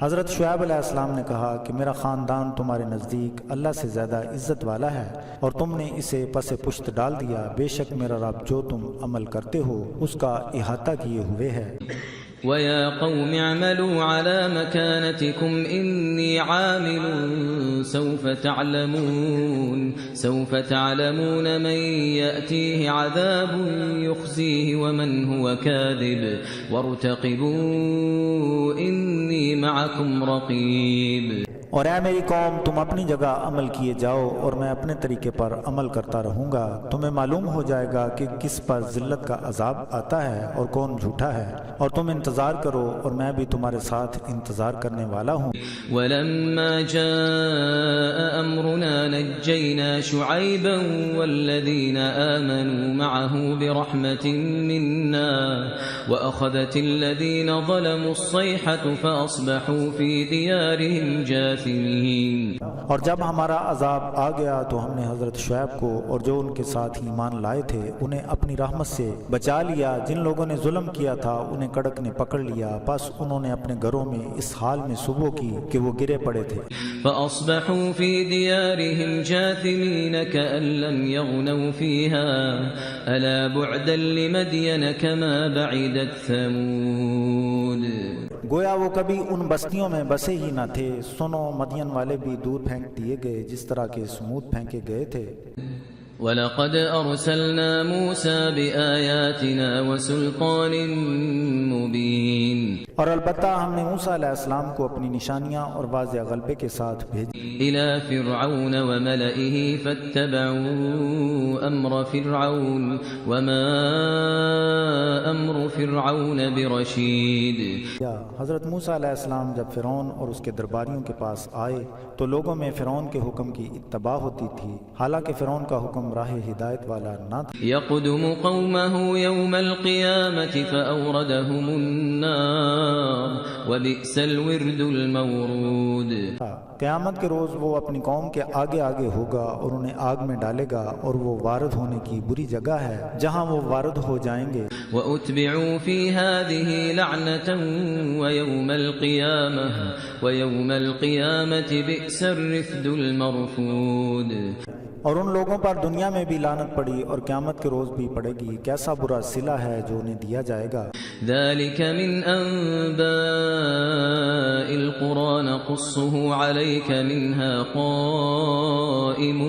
حضرت شعیب علیہ السلام نے کہا کہ میرا خاندان تمہارے نزدیک اللہ سے زیادہ عزت والا ہے، اور تم نے اسے پس پشت ڈال دیا، بے شک میرا رب جو تم عمل کرتے ہو اس کا احاطہ کیے ہوئے ہے۔ وَيَا قَوْمِ اعْمَلُوا عَلَى مَكَانَتِكُمْ إِنِّي عَامِلٌ سَوْفَ تَعْلَمُونَ مَنْ يَأْتِيهِ عَذَابٌ يُخْزِيهِ وَمَنْ هُوَ كَاذِبٌ وَارْتَقِبُوا إِنِّي مَعَكُمْ رَقِيبٌ۔ اور اے میری قوم، تم اپنی جگہ عمل کیے جاؤ اور میں اپنے طریقے پر عمل کرتا رہوں گا، تمہیں معلوم ہو جائے گا کہ کس پر ذلت کا عذاب آتا ہے اور کون جھوٹا ہے، اور تم انتظار کرو اور میں بھی تمہارے ساتھ انتظار کرنے والا ہوں۔ وَلَمَّا جَاءَ أَمْرُنَا نَجَّيْنَا شُعَيْبًا وَالَّذِينَ آمَنُوا مَعَهُ بِرَحْمَةٍ مِنَّا وَأَخَذَتِ الَّذِينَ ظَلَمُوا الصَّيْحَةُ فَأَصْبَحُوا فِي دِيَارِهِمْ جَاثِمِينَ۔ اور جب ہمارا عذاب آ گیا تو ہم نے حضرت شعیب کو اور جو ان کے ساتھ ایمان لائے تھے انہیں اپنی رحمت سے بچا لیا، جن لوگوں نے ظلم کیا تھا انہیں کڑک نے پکڑ لیا، پس انہوں نے اپنے گھروں میں اس حال میں صبح کی کہ وہ گرے پڑے تھے۔ فَأَصْبَحُوا فِي دِيَارِهِمْ جَاثِمِينَ كَأَن لَّمْ يَغْنَوْا فِيهَا أَلَا بُعْدًا لِّمَدْيَنَ كَمَا بَعِدَتْ ثَمُودُ۔ گویا وہ کبھی ان بستیوں میں بسے ہی نہ تھے، سنو مدین والے بھی دور پھینک دیے گئے جس طرح کے سمود پھینکے گئے تھے۔ وَلَقَدْ أَرْسَلْنَا مُوسَى بِآيَاتِنَا وَسُلْطَانٍ مُبِينٍ۔ اور البتہ ہم نے موسیٰ علیہ السلام کو اپنی نشانیاں اور واضح غلبے کے ساتھ بھیجا إِلَى فِرْعَوْنَ وَمَلَئِهِ فَاتَّبَعُوا أَمْرَ فِرْعَوْنَ وَمَا أَمْرُ فِرْعَوْنَ بِرَشِيدٍ۔ حضرت موسیٰ علیہ السلام جب فرعون اور اس کے درباریوں کے پاس آئے تو لوگوں میں فرعون کے حکم کی اتباع ہوتی تھی، حالانکہ فرعون کا حکم راہ ہدایت والا نہ تھا۔ يَقْدُمُ قَوْمَهُ يَوْمَ الْقِيَامَةِ فَأَوْرَدَهُمُ النَّارَ وَبِئْسَ الْوِرْدُ الْمَوْرُودُ۔ قیامت کے روز وہ اپنی قوم کے آگے آگے ہوگا اور انہیں آگ میں ڈالے گا، اور وہ وارد ہونے کی بری جگہ ہے جہاں وہ وارد ہو جائیں گے۔ وَأُتْبِعُوا فِي هَذِهِ لَعْنَةً وَيَوْمَ الْقِيَامَةِ بِئْسَ الرِّفْدُ الْمَرْفُودُ۔ اور ان لوگوں پر دنیا میں بھی لعنت پڑی اور قیامت کے روز بھی پڑے گی، کیسا برا صلہ ہے جو انہیں دیا جائے گا۔ ذَلِكَ مِنْ أَنْبَاءِ الْقُرَى نَقُصُّهُ عَلَيْكَ مِنْهَا قَائِمٌ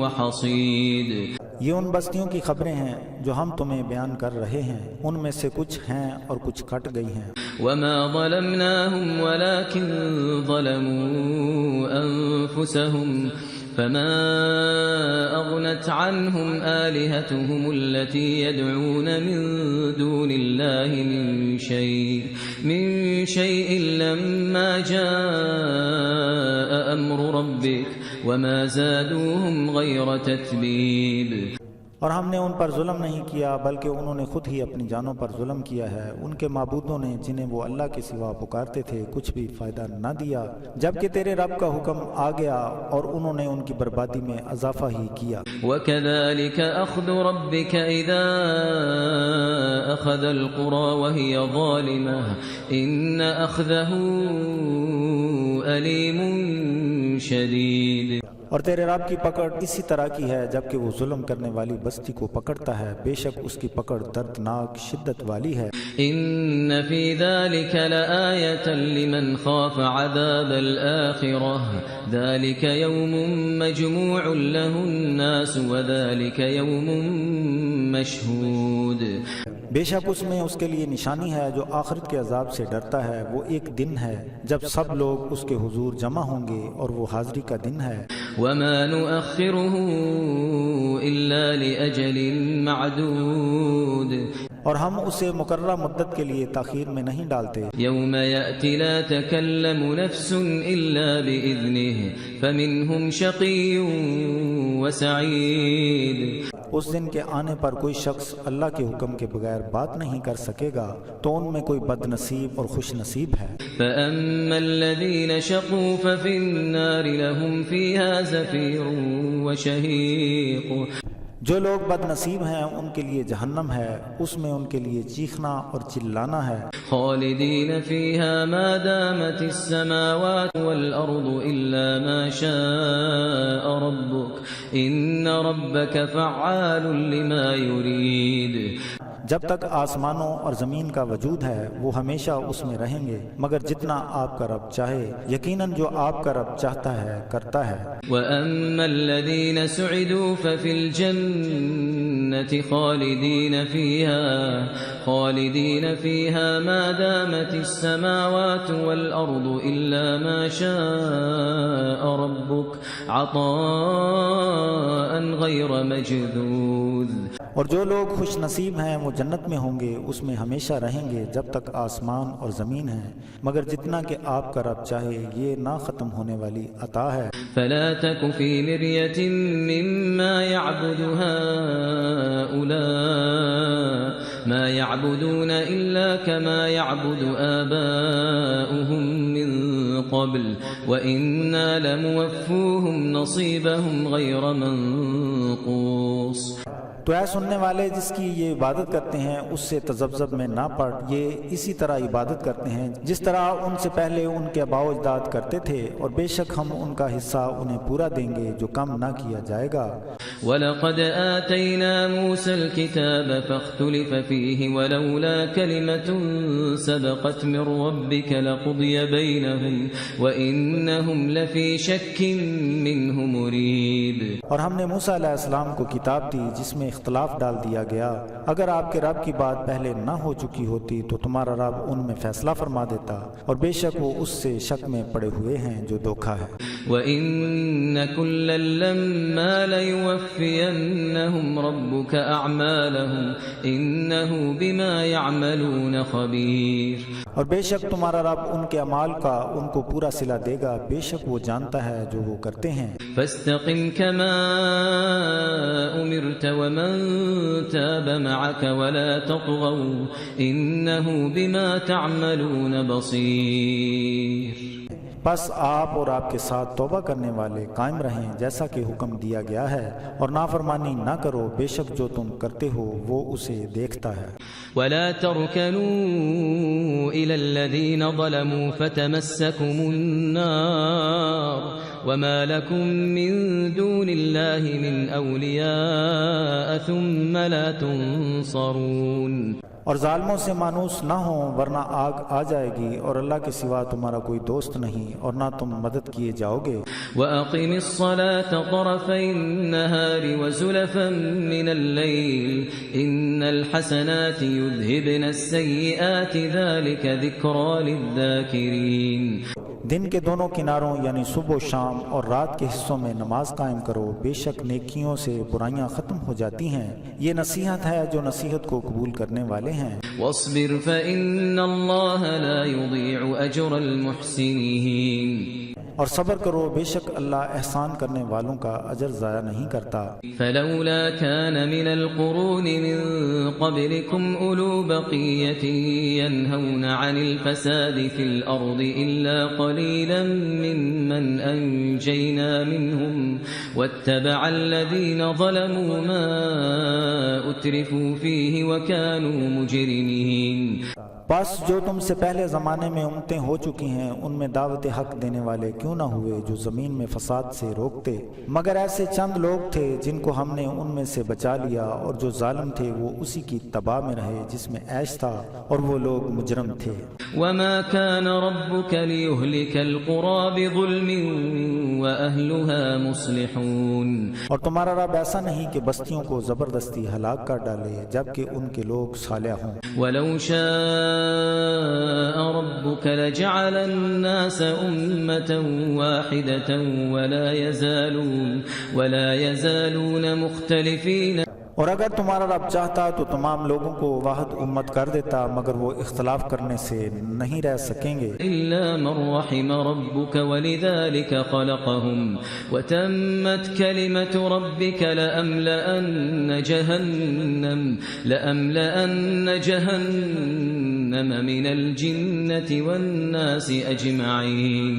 وَحَصِيدٌ۔ یہ ان بستیوں کی خبریں ہیں جو ہم تمہیں بیان کر رہے ہیں، ان میں سے کچھ ہیں اور کچھ کٹ گئی ہیں۔ وَمَا ظَلَمْنَاهُمْ وَلَكِنْ ظَلَمُوا أَنفُسَهُمْ فَمَا أَغْنَتْ عَنْهُمْ آلِهَتُهُمُ الَّتِي يَدْعُونَ مِن دُونِ اللَّهِ مِن شَيْءٍ لَّمَّا جَاءَ أَمْرُ رَبِّكَ وَمَا زَادُوهُمْ غَيْرَ تَتْبِيبٍ۔ اور ہم نے ان پر ظلم نہیں کیا بلکہ انہوں نے خود ہی اپنی جانوں پر ظلم کیا ہے، ان کے معبودوں نے جنہیں وہ اللہ کے سوا پکارتے تھے کچھ بھی فائدہ نہ دیا، جبکہ تیرے رب کا حکم آ گیا اور انہوں نے ان کی بربادی میں اضافہ ہی کیا۔ وَكَذَلِكَ أَخْذُ رَبِّكَ إِذَا أَخَذَ الْقُرَى وَهِيَ ظَالِمَةٌ إِنَّ أَخْذَهُ أَلِيمٌ شديد اور تیرے رب کی پکڑ اسی طرح کی ہے جبکہ وہ ظلم کرنے والی بستی کو پکڑتا ہے، بے شک اس کی پکڑ دردناک شدت والی ہے۔ إن في ذلك لآية لمن خاف عذاب الآخرة ذلك يوم مجموع له الناس وذلك يوم مشهود۔ بے شک اس میں اس کے لیے نشانی ہے جو آخرت کے عذاب سے ڈرتا ہے، وہ ایک دن ہے جب سب لوگ اس کے حضور جمع ہوں گے اور وہ حاضری کا دن ہے۔ وما نؤخره إلا لأجل معدود اور ہم اسے مقررہ مدت کے لیے تاخیر میں نہیں ڈالتے۔ يوم يأتي لا تكلم نفس إلا بإذنه فمنهم شقي وسعيد۔ اس دن کے آنے پر کوئی شخص اللہ کے حکم کے بغیر بات نہیں کر سکے گا، تو ان میں کوئی بد نصیب اور خوش نصیب ہے۔ فأما الذين شقوا ففي النار لهم فيها زفير وشهيق۔ جو لوگ بد نصیب ہیں ان کے لیے جہنم ہے، اس میں ان کے لیے چیخنا اور چلانا ہے۔ خالدين فيها ما دامت السماوات والأرض إلا ما شاء ربك إن ربك فعال لما يريد۔ جب تک آسمانوں اور زمین کا وجود ہے وہ ہمیشہ اس میں رہیں گے مگر جتنا آپ کا رب چاہے، یقیناً جو آپ کا رب چاہتا ہے کرتا ہے۔ وَأَمَّا الَّذِينَ سُعِدُوا فَفِي الْجَنَّةِ خَالِدِينَ فِيهَا مَا دَامَتِ السَّمَاوَاتُ وَالْأَرْضُ إِلَّا مَا شَاءَ رَبُّكَ عَطَاءً غَيْرَ مَجْذُوذٍ۔ اور جو لوگ خوش نصیب ہیں وہ جنت میں ہوں گے، اس میں ہمیشہ رہیں گے جب تک آسمان اور زمین ہیں، مگر جتنا کہ آپ کا رب چاہے یہ نہ ختم ہونے والی عطا ہے۔ فلا تك في مرية مما يعبد هؤلاء ما يعبدون إلا كما يعبد آباؤهم من قبل وإنا لموفوهم نصيبهم غير منقوص۔ تو اے سننے والے جس کی یہ عبادت کرتے ہیں اس سے تذبذب میں نہ پڑ، یہ اسی طرح عبادت کرتے ہیں جس طرح ان سے پہلے ان کے آباء و اجداد کرتے تھے، اور بے شک ہم ان کا حصہ انہیں پورا دیں گے جو کم نہ کیا جائے گا۔ وَلَقَدْ آتَيْنَا مُوسَى الْكِتَابَ فَاخْتُلِفَ فِيهِ وَلَوْلَا كَلِمَةٌ سَبَقَتْ مِنْ رَبِّكَ لَقُضِيَ بَيْنَهُمْ وَإِنَّهُمْ لَفِي شَكٍّ مِّنْهُ مُرِيبٍ۔ اور ہم نے موسیٰ علیہ السلام کو کتاب دی جس میں اختلاف ڈال دیا گیا، اگر آپ کے رب کی بات پہلے نہ ہو چکی ہوتی تو تمہارا رب ان میں فیصلہ فرما دیتا، اور بے شک وہ اس سے شک میں پڑے ہوئے ہیں جو دھوکا ہے۔ وَإِنَّ كُلًّا لَّمَّا لَيُوَفِّيَنَّهُمْ رَبُّكَ أَعْمَالَهُمْ إِنَّهُ بِمَا يَعْمَلُونَ خَبِيرٌ۔ اور بے شک تمہارا رب ان کے اعمال کا ان کو پورا صلہ دے گا، بے شک وہ جانتا ہے جو وہ کرتے ہیں۔ فَاسْتَقِمْ كَمَا أُمِرْتَ وَمَن تَابَ مَعَكَ وَلَا تَطْغَوْا إِنَّهُ بِمَا تَعْمَلُونَ بَصِيرٌ۔ بس آپ اور آپ کے ساتھ توبہ کرنے والے قائم رہیں جیسا کہ حکم دیا گیا ہے، اور نافرمانی نہ کرو، بے شک جو تم کرتے ہو وہ اسے دیکھتا ہے۔ وَلَا تَرْكَنُوا إِلَى الَّذِينَ ظَلَمُوا فَتَمَسَّكُمُ النَّارُ وَمَا لَكُم مِّن دُونِ اللَّهِ مِنْ أَوْلِيَاءَ ثُمَّ لَا تُنصَرُونَ۔ اور ظالموں سے مانوس نہ ہوں ورنہ آگ آ جائے گی، اور اللہ کے سوا تمہارا کوئی دوست نہیں اور نہ تم مدد کیے جاؤ گے۔ وَأَقِمِ الصَّلَاةَ طَرَفَيِ النَّهَارِ وَزُلَفًا مِّنَ اللَّيْلِ إِنَّ الْحَسَنَاتِ يُذْهِبْنَ السَّيِّئَاتِ ذَلِكَ ذِكْرَىٰ لِلذَّاكِرِينَ۔ دن کے دونوں کناروں یعنی صبح و شام اور رات کے حصوں میں نماز قائم کرو، بے شک نیکیوں سے برائیاں ختم ہو جاتی ہیں، یہ نصیحت ہے جو نصیحت کو قبول کرنے والے ہیں۔ وَاصْبِرْ فَإِنَّ اللَّهَ لَا يُضِيعُ أَجْرَ الْمُحْسِنِينَ۔ اور صبر کرو، بے شک اللہ احسان کرنے والوں کا اجر ضائع نہیں کرتا۔ فلولا كان من القرون من قبلكم أولو بقية ينهون عن الفساد في الأرض إلا قليلا ممن أنجينا منهم واتبع الذين ظلموا ما أترفوا فيه وكانوا مجرمين۔ بس جو تم سے پہلے زمانے میں امتیں ہو چکی ہیں ان میں دعوت حق دینے والے کیوں نہ ہوئے جو زمین میں فساد سے روکتے، مگر ایسے چند لوگ تھے جن کو ہم نے ان میں سے بچا لیا، اور جو ظالم تھے وہ اسی کی تباہ میں رہے جس میں عیش تھا، اور وہ لوگ مجرم تھے۔ وما كان ربك ليهلك القرى بظلم وأهلها مصلحون، اور تمہارا رب ایسا نہیں کہ بستیوں کو زبردستی ہلاک کر ڈالے جبکہ ان کے لوگ صالح ہوں۔ ولو شاء ربك لجعل الناس أمة واحدة ولا يزالون مختلفين، اور اگر تمہارا رب چاہتا تو تمام لوگوں کو واحد امت کر دیتا، مگر وہ اختلاف کرنے سے نہیں رہ سکیں گے۔ إلا من رحم ربك ولذلك خلقهم وتمت كلمة ربك لأملأن جهنم من الجنة والناس أجمعين،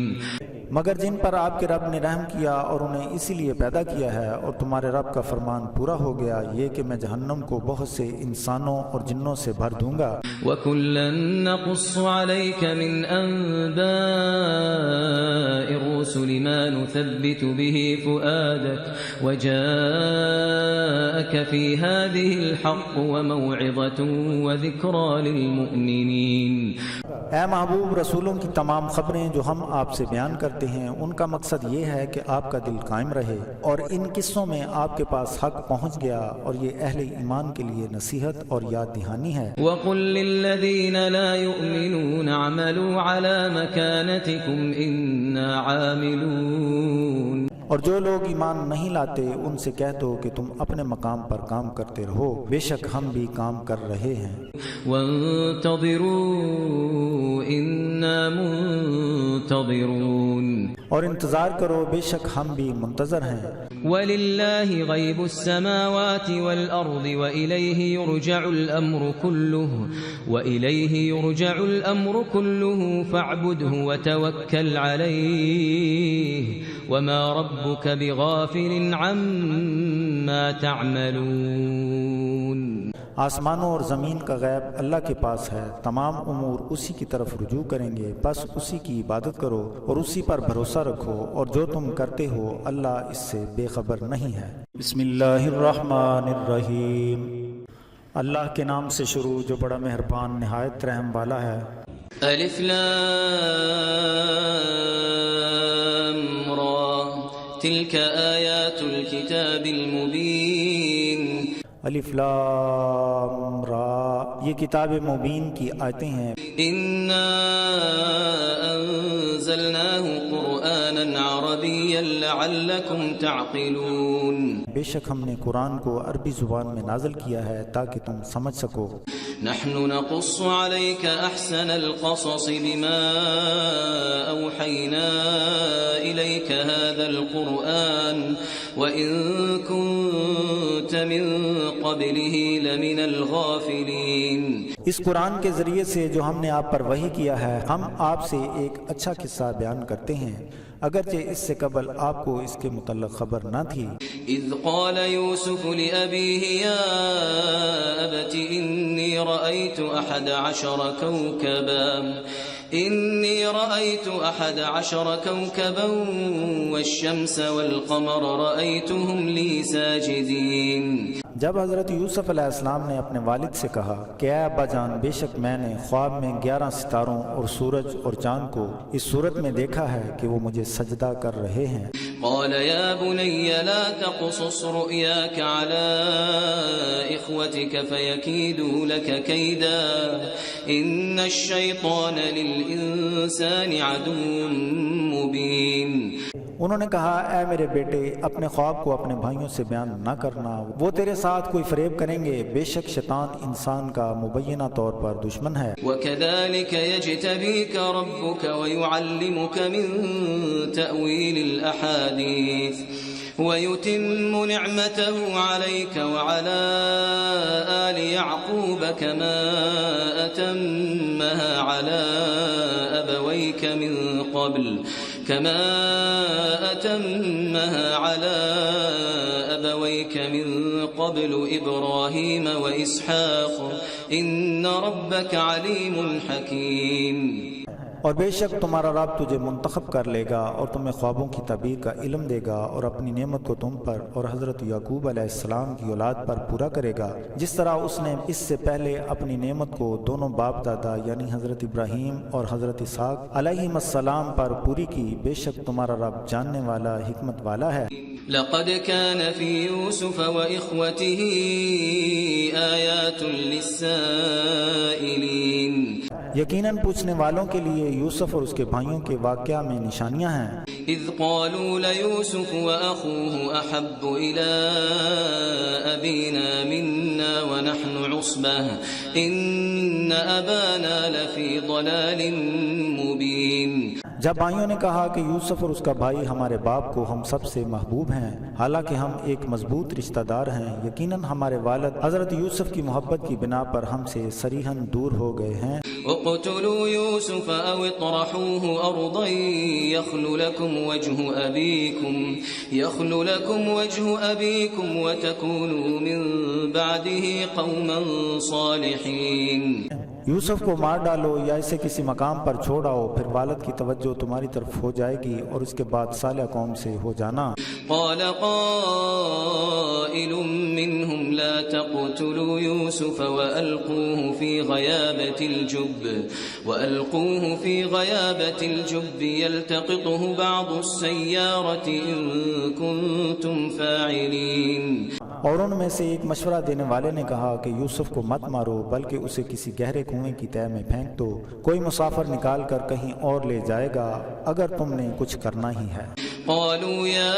مگر جن پر آپ کے رب نے رحم کیا اور انہیں اسی لیے پیدا کیا ہے، اور تمہارے رب کا فرمان پورا ہو گیا یہ کہ میں جہنم کو بہت سے انسانوں اور جنوں سے بھر دوں گا۔ وَكُلًّا نَقُصُّ عَلَيْكَ مِنْ أَنْبَاءِ الرُّسُلِ مَا نُثَبِّتُ بِهِ فُؤَادَكَ وَجَاءَكَ فِي هَذِهِ الْحَقُّ وَمَوْعِظَةٌ وَذِكْرَى لِلْمُؤْمِنِينَ۔ اے محبوب، رسولوں کی تمام خبریں جو ہم آپ سے بیان کرتے ہیں ان کا مقصد یہ ہے کہ آپ کا دل قائم رہے، اور ان قصوں میں آپ کے پاس حق پہنچ گیا، اور یہ اہل ایمان کے لیے نصیحت اور یاد دہانی ہے۔ وَقُلْ لِلَّذِينَ لَا يُؤْمِنُونَ اعْمَلُوا عَلَى مَكَانَتِكُمْ إِنَّا عَامِلُونَ، اور جو لوگ ایمان نہیں لاتے ان سے کہہ دو کہ تم اپنے مقام پر کام کرتے رہو، بے شک ہم بھی کام کر رہے ہیں۔ وَانتَظِرُوا إِنَّا مُنتَظِرُونَ، اور انتظار کرو بے شک ہم بھی منتظر ہیں۔ وَلِلَّهِ غَيْبُ السَّمَاوَاتِ وَالْأَرْضِ وَإِلَيْهِ يُرْجَعُ الْأَمْرُ كُلُّهُ فَاعْبُدْهُ وَتَوَكَّلْ عَلَيْهِ وَمَا رَبُّكَ بِغَافِلٍ عَمَّا تَعْمَلُونَ۔ آسمانوں اور زمین کا غیب اللہ کے پاس ہے، تمام امور اسی کی طرف رجوع کریں گے، بس اسی کی عبادت کرو اور اسی پر بھروسہ رکھو، اور جو تم کرتے ہو اللہ اس سے بے خبر نہیں ہے۔ بسم اللہ الرحمن الرحیم، اللہ کے نام سے شروع جو بڑا مہربان نہایت رحم والا ہے۔ الف لام را تلك آیات الكتاب المبین، الف لام را یہ کتاب مبین کی آیتیں ہیں۔ انا انزلناه قرآنا عربیا لعلکم تعقلون، بے شک ہم نے قرآن کو عربی زبان میں نازل کیا ہے تاکہ تم سمجھ سکو۔ نحن نقص عليك احسن القصص بما اوحينا اليك هذا القرآن وان كنت من قبله لمن الغافلين، اس قرآن کے ذریعے سے جو ہم نے آپ پر وحی کیا ہے ہم آپ سے ایک اچھا قصہ بیان کرتے ہیں، اگرچہ اس سے قبل آپ کو اس کے متعلق خبر نہ تھی۔ اذ قال يوسف لأبيه يا أبت إني رأيت 11 كوكبا والشمس والقمر رأيتهم لي ساجدين، جب حضرت یوسف علیہ السلام نے اپنے والد سے کہا کہ اے ابا جان، بے شک میں نے خواب میں 11 ستاروں اور سورج اور چاند کو اس صورت میں دیکھا ہے کہ وہ مجھے سجدہ کر رہے ہیں۔ قال يا بني لا تقصص رؤياك على إخوتك فيكيدوا لك كيدا إن الشيطان للإنسان عدو مبين، انہوں نے کہا اے میرے بیٹے اپنے خواب کو اپنے بھائیوں سے بیان نہ کرنا، وہ تیرے ساتھ کوئی فریب کریں گے، بے شک شیطان انسان کا مبینہ طور پر دشمن ہے۔ وَكَذَلِكَ يَجْتَبِيكَ رَبُّكَ وَيُعَلِّمُكَ مِن تَأْوِيلِ الْأَحَادِيثِ وَيُتِمُّ نِعْمَتَهُ عَلَيْكَ وَعَلَى آلِ يَعْقُوبَ كَمَا أَتَمَّهَا على أبويك من قبل إبراهيم وإسحاق إن ربك عليم حكيم. اور بے شک تمہارا رب تجھے منتخب کر لے گا اور تمہیں خوابوں کی تعبیر کا علم دے گا اور اپنی نعمت کو تم پر اور حضرت یعقوب علیہ السلام کی اولاد پر پورا کرے گا، جس طرح اس نے اس سے پہلے اپنی نعمت کو دونوں باپ دادا یعنی حضرت ابراہیم اور حضرت اسحاق علیہم السلام پر پوری کی۔ بے شک تمہارا رب جاننے والا حکمت والا ہے۔ لقد كان في يوسف وإخوته آيات للسائلين. یقیناً پوچھنے والوں کے لیے یوسف اور اس کے بھائیوں کے واقعہ میں نشانیاں ہیں۔ اذ قالوا ليوسف وأخوه أحب إلى أبينا منا ونحن عصبة إن أبانا لفي ضلال مبين. جب بھائیوں نے کہا کہ یوسف اور اس کا بھائی ہمارے باپ کو ہم سب سے محبوب ہیں، حالانکہ ہم ایک مضبوط رشتہ دار ہیں، یقیناً ہمارے والد حضرت یوسف کی محبت کی بنا پر ہم سے صریحاً دور ہو گئے ہیں۔ اقتلوا يوسف أو اطرحوه أرضا يخل لكم وجه أبيكم وتكونوا من بعده قوما صالحين. یوسف کو مار ڈالو یا اسے کسی مقام پر چھوڑاؤ، پھر والد کی توجہ تمہاری طرف ہو جائے گی اور اس کے بعد صالح قوم سے ہو جانا۔ قال قائل منهم لا تقتلوا يوسف وألقوه في غيابة الجب يلتقطه بعض السيارة إن كنتم فاعلين. اور ان میں سے ایک مشورہ دینے والے نے کہا کہ یوسف کو مت مارو بلکہ اسے کسی گہرے کنویں کی تہہ میں پھینک دو، کوئی مسافر نکال کر کہیں اور لے جائے گا اگر تم نے کچھ کرنا ہی ہے۔ قالوا يا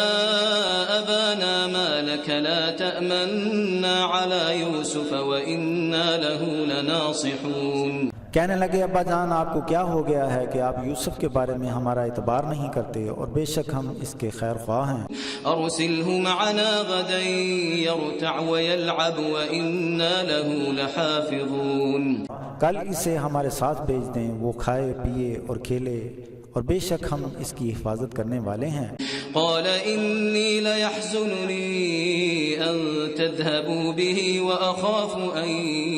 أبانا ما لك لا تأمنا على يوسف وإنا له لناصحون. کہنے لگے ابا جان آپ کو کیا ہو گیا ہے کہ آپ یوسف کے بارے میں ہمارا اعتبار نہیں کرتے، اور بے شک ہم اس کے خیر خواہ ہیں۔ ارسلہ معنا غدا يرتع ويلعب وإنا له لحافظون. کل اسے ہمارے ساتھ بھیج دیں، وہ کھائے پیے اور کھیلے، اور بے شک ہم اس کی حفاظت کرنے والے ہیں۔ قال إني ليحزنني أن تذهبوا به وأخاف أن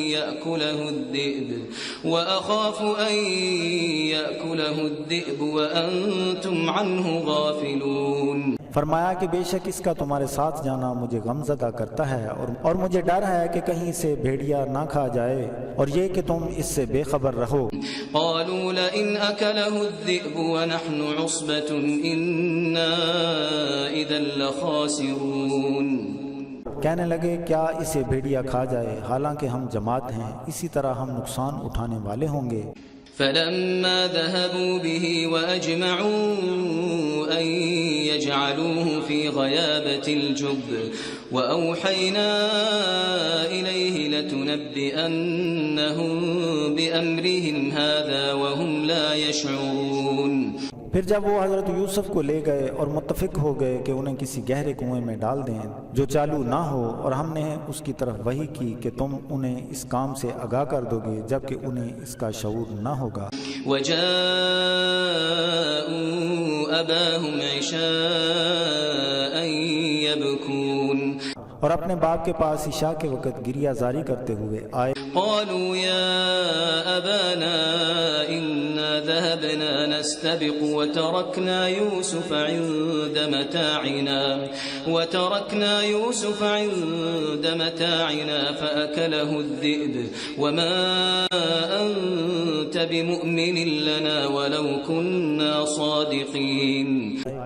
يأكله الذئب وأنتم عنه غافلون. فرمایا کہ بے شک اس کا تمہارے ساتھ جانا مجھے غم زدہ کرتا ہے اور مجھے ڈر ہے کہ کہیں سے بھیڑیا نہ کھا جائے، اور یہ کہ تم اس سے بے خبر رہو۔ قالوا لئن أكله الذئب ونحن عصبة إنا إذا لخاسرون. کہنے لگے کیا اسے بھیڑیا کھا جائے حالانکہ ہم جماعت ہیں، اسی طرح ہم نقصان اٹھانے والے ہوں گے۔ فلما ذهبوا به وأجمعوا أن يجعلوه في غيابة الجب وأوحينا إليه لتنبئنهم بأمرهم هذا وهم لا يشعرون. پھر جب وہ حضرت یوسف کو لے گئے اور متفق ہو گئے کہ انہیں کسی گہرے کنویں میں ڈال دیں جو چالو نہ ہو، اور ہم نے اس کی طرف وحی کی کہ تم انہیں اس کام سے آگاہ کر دو گے جبکہ انہیں اس کا شعور نہ ہوگا۔ وَجَاءُوا أَبَاهُمْ عِشَاءً يَبْكُونَ. اور اپنے باپ کے پاس عشاء کے وقت گریہ زاری کرتے ہوئے آئے۔ قالوا يا أبانا إنا ذهبنا نستبق وتركنا يوسف عند متاعنا فأكله الذئب وما أنت بمؤمن لنا ولو كنا صادقين.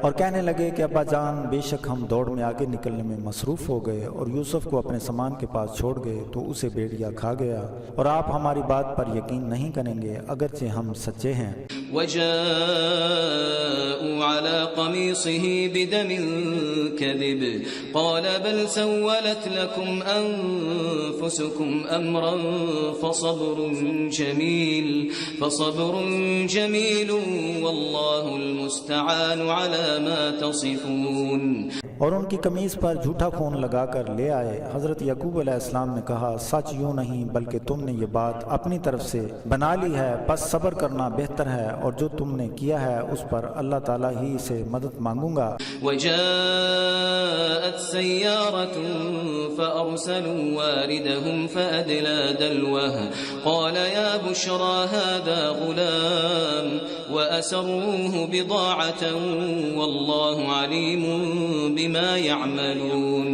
اور کہنے لگے کہ ابا جان بے شک ہم دوڑ میں آگے نکلنے میں مصروف ہو گئے اور یوسف کو اپنے سامان کے پاس چھوڑ گئے تو اسے بھیڑیا کھا گیا، اور آپ ہماری بات پر یقین نہیں کریں گے اگرچہ ہم سچے ہیں۔ وجاءوا على قميصه بدم كذب قال بل سولت لكم أنفسكم أمرا فصبر جميل والله المستعان على ما تصفون. اور ان کی قمیص پر جھوٹا خون لگا کر لے آئے۔ حضرت یعقوب علیہ السلام نے کہا سچ یوں نہیں بلکہ تم نے یہ بات اپنی طرف سے بنا لی ہے، پس صبر کرنا بہتر ہے، اور جو تم نے کیا ہے اس پر اللہ تعالیٰ ہی سے مدد مانگوں گا۔ وجاءت سيارة فأرسلوا واردهم فأدلى دلوه قال يا بشرى هذا غلام وأسروه بضاعة والله عليم بما يعملون۔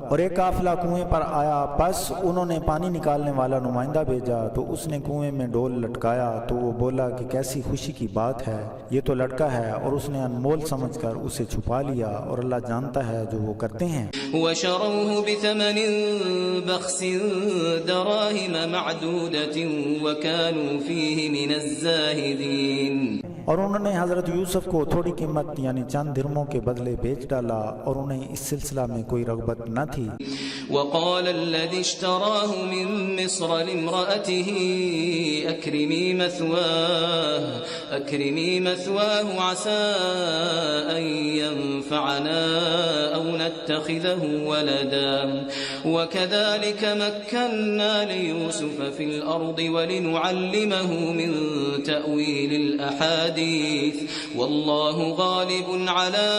اور ایک قافلہ کنویں پر آیا، پس انہوں نے پانی نکالنے والا نمائندہ بھیجا تو اس نے کنویں میں ڈول لٹکایا، تو وہ بولا کہ کیسی خوشی کی بات ہے، یہ تو لڑکا ہے، اور اس نے انمول سمجھ کر اسے چھپا لیا، اور اللہ جانتا ہے جو وہ کرتے ہیں۔ وشروه بثمن بخس دراهم معدودة وكانوا فيه من الزاهدين۔ اور انہوں نے حضرت یوسف کو تھوڑی قیمت یعنی چند درہموں کے بدلے بیچ ڈالا، اور انہیں اس سلسلہ میں کوئی رغبت نہ تھی۔ وقال الذي اشتراه من مصر لامرأته أكرمي مثواه عسى أن ينفعنا أو نتخذه ولدا وكذلك مكنا ليوسف في الأرض ولنعلمه من تأويل الأحاديث والله غالب على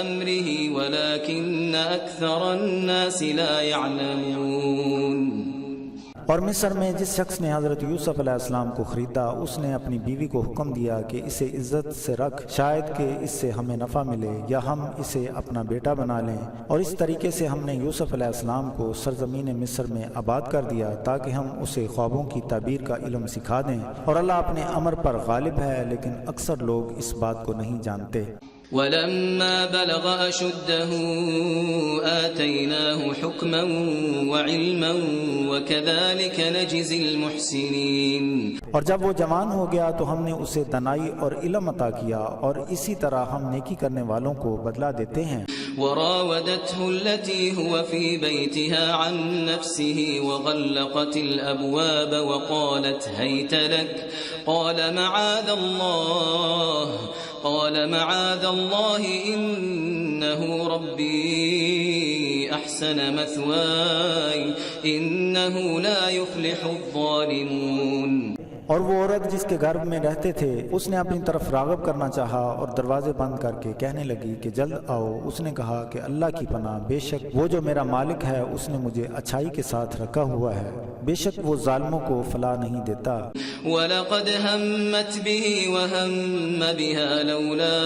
أمره ولكن أكثر الناس لا يعلمون۔ اور مصر میں جس شخص نے حضرت یوسف علیہ السلام کو خریدا، اس نے اپنی بیوی کو حکم دیا کہ اسے عزت سے رکھ، شاید کہ اس سے ہمیں نفع ملے یا ہم اسے اپنا بیٹا بنا لیں۔ اور اس طریقے سے ہم نے یوسف علیہ السلام کو سرزمین مصر میں آباد کر دیا تاکہ ہم اسے خوابوں کی تعبیر کا علم سکھا دیں، اور اللہ اپنے امر پر غالب ہے، لیکن اکثر لوگ اس بات کو نہیں جانتے۔ ولما بلغ أشده آتيناه حكما وعلما وكذلك نجزي المحسنين۔ اور جب وہ جوان ہو گیا تو ہم نے اسے دانائی اور علم عطا کیا، اور اسی طرح ہم نیکی کرنے والوں کو بدلہ دیتے ہیں۔ وراودته التي هو في بيتها عن نفسه وغلقت الأبواب وقالت هيت لك قال معاذ الله إنه ربي أحسن مثواي إنه لا يفلح الظالمون۔ اور وہ عورت جس کے گھر میں رہتے تھے، اس نے اپنی طرف راغب کرنا چاہا اور دروازے بند کر کے کہنے لگی کہ جلد آؤ۔ اس نے کہا کہ اللہ کی پناہ، بے شک وہ جو میرا مالک ہے اس نے مجھے اچھائی کے ساتھ رکھا ہوا ہے، بے شک وہ ظالموں کو فلاح نہیں دیتا۔ وَلَقَدْ هَمَّتْ بِهِ وَهَمَّ بِهَا لَوْلَا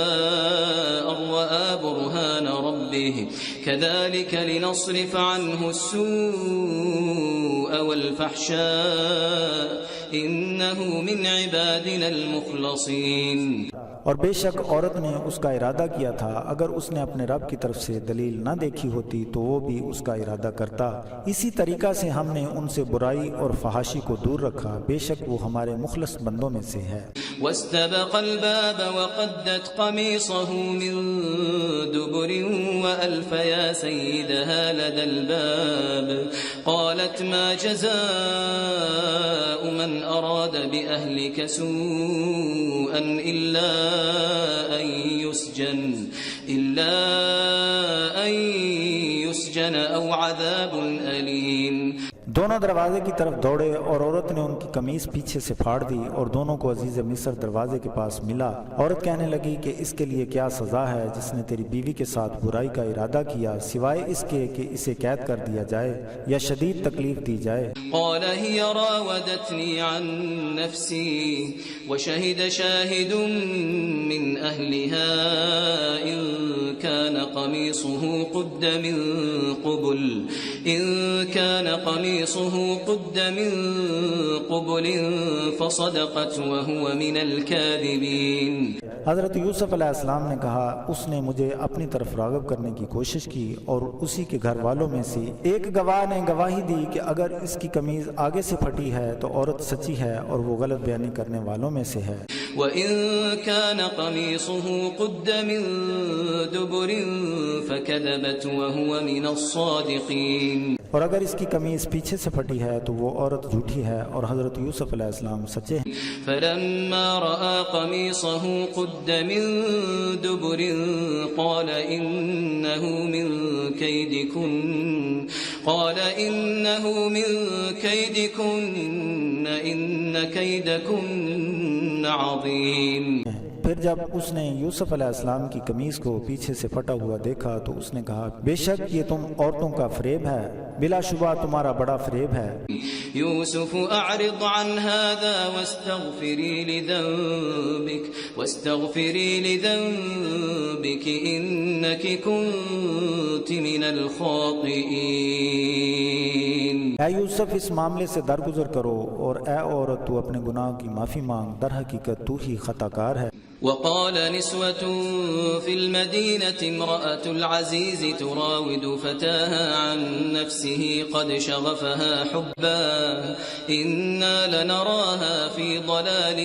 أَن رَّأَىٰ بُرْهَانَ رَبِّهِ كَذَٰلِكَ لِنَصْرِفَ عَنْهُ السُّوءَ وَالْفَحْشَاءَ إِنَّهُ مِنْ عِبَادِنَا الْمُخْلَصِينَ۔ اور بے شک عورت نے اس کا ارادہ کیا تھا، اگر اس نے اپنے رب کی طرف سے دلیل نہ دیکھی ہوتی تو وہ بھی اس کا ارادہ کرتا۔ اسی طریقہ سے ہم نے ان سے برائی اور فحاشی کو دور رکھا، بے شک وہ ہمارے مخلص بندوں میں سے ہے۔ واستبق الباب وقدت قميصه من دبر وألف يا سيدها لدى الباب قالت ما جزاء من أراد بأهلك سوءا إلا أن يسجن أو عذاب أليم۔ دونوں دروازے کی طرف دوڑے اور عورت نے ان کی قمیص پیچھے سے پھاڑ دی اور دونوں کو عزیز مصر دروازے کے پاس ملا۔ عورت کہنے لگی کہ اس کے لیے کیا سزا ہے جس نے تیری بیوی کے ساتھ برائی کا ارادہ کیا، سوائے اس کے کہ اسے قید کر دیا جائے یا شدید تکلیف دی جائے۔ قال هي راودتني عن نفسي وشهد شاهد من أهلها إن كان قميصه قد من قبل فصدقت وهو من الكاذبين۔ حضرت یوسف علیہ السلام نے کہا اس نے مجھے اپنی طرف راغب کرنے کی کوشش کی، اور اسی کے گھر والوں میں سے ایک گواہ نے گواہی دی کہ اگر اس کی قمیض آگے سے پھٹی ہے تو عورت سچی ہے اور وہ غلط بیانی کرنے والوں میں سے ہے۔ وإن كان قميصه قد من دبر فكذبت وهو من الصادقين. اور اگر اس کی قمیص پیچھے سے پھٹی ہے تو وہ عورت جھوٹی ہے اور حضرت یوسف علیہ السلام سچے ہیں. فلما رأى قميصه قد من دبر قال إنه من كيدكن إن كيدكن عظيم. پھر جب اس نے یوسف علیہ السلام کی قمیص کو پیچھے سے پھٹا ہوا دیکھا تو اس نے کہا بے شک یہ تم عورتوں کا فریب ہے، بلا شبہ تمہارا بڑا فریب ہے. یوسف اعرض عن هذا واستغفری لذنبك انك كنت من الخاطئین. اے یوسف اس معاملے سے درگزر کرو اور اے عورت تو اپنے گناہ کی معافی مانگ، در حقیقت تو ہی خطا کار ہے. وقال نسوة في المدينة امرأة العزيز تراود فتاها عن نفسه قد شغفها حبا إنا لنراها في ضلال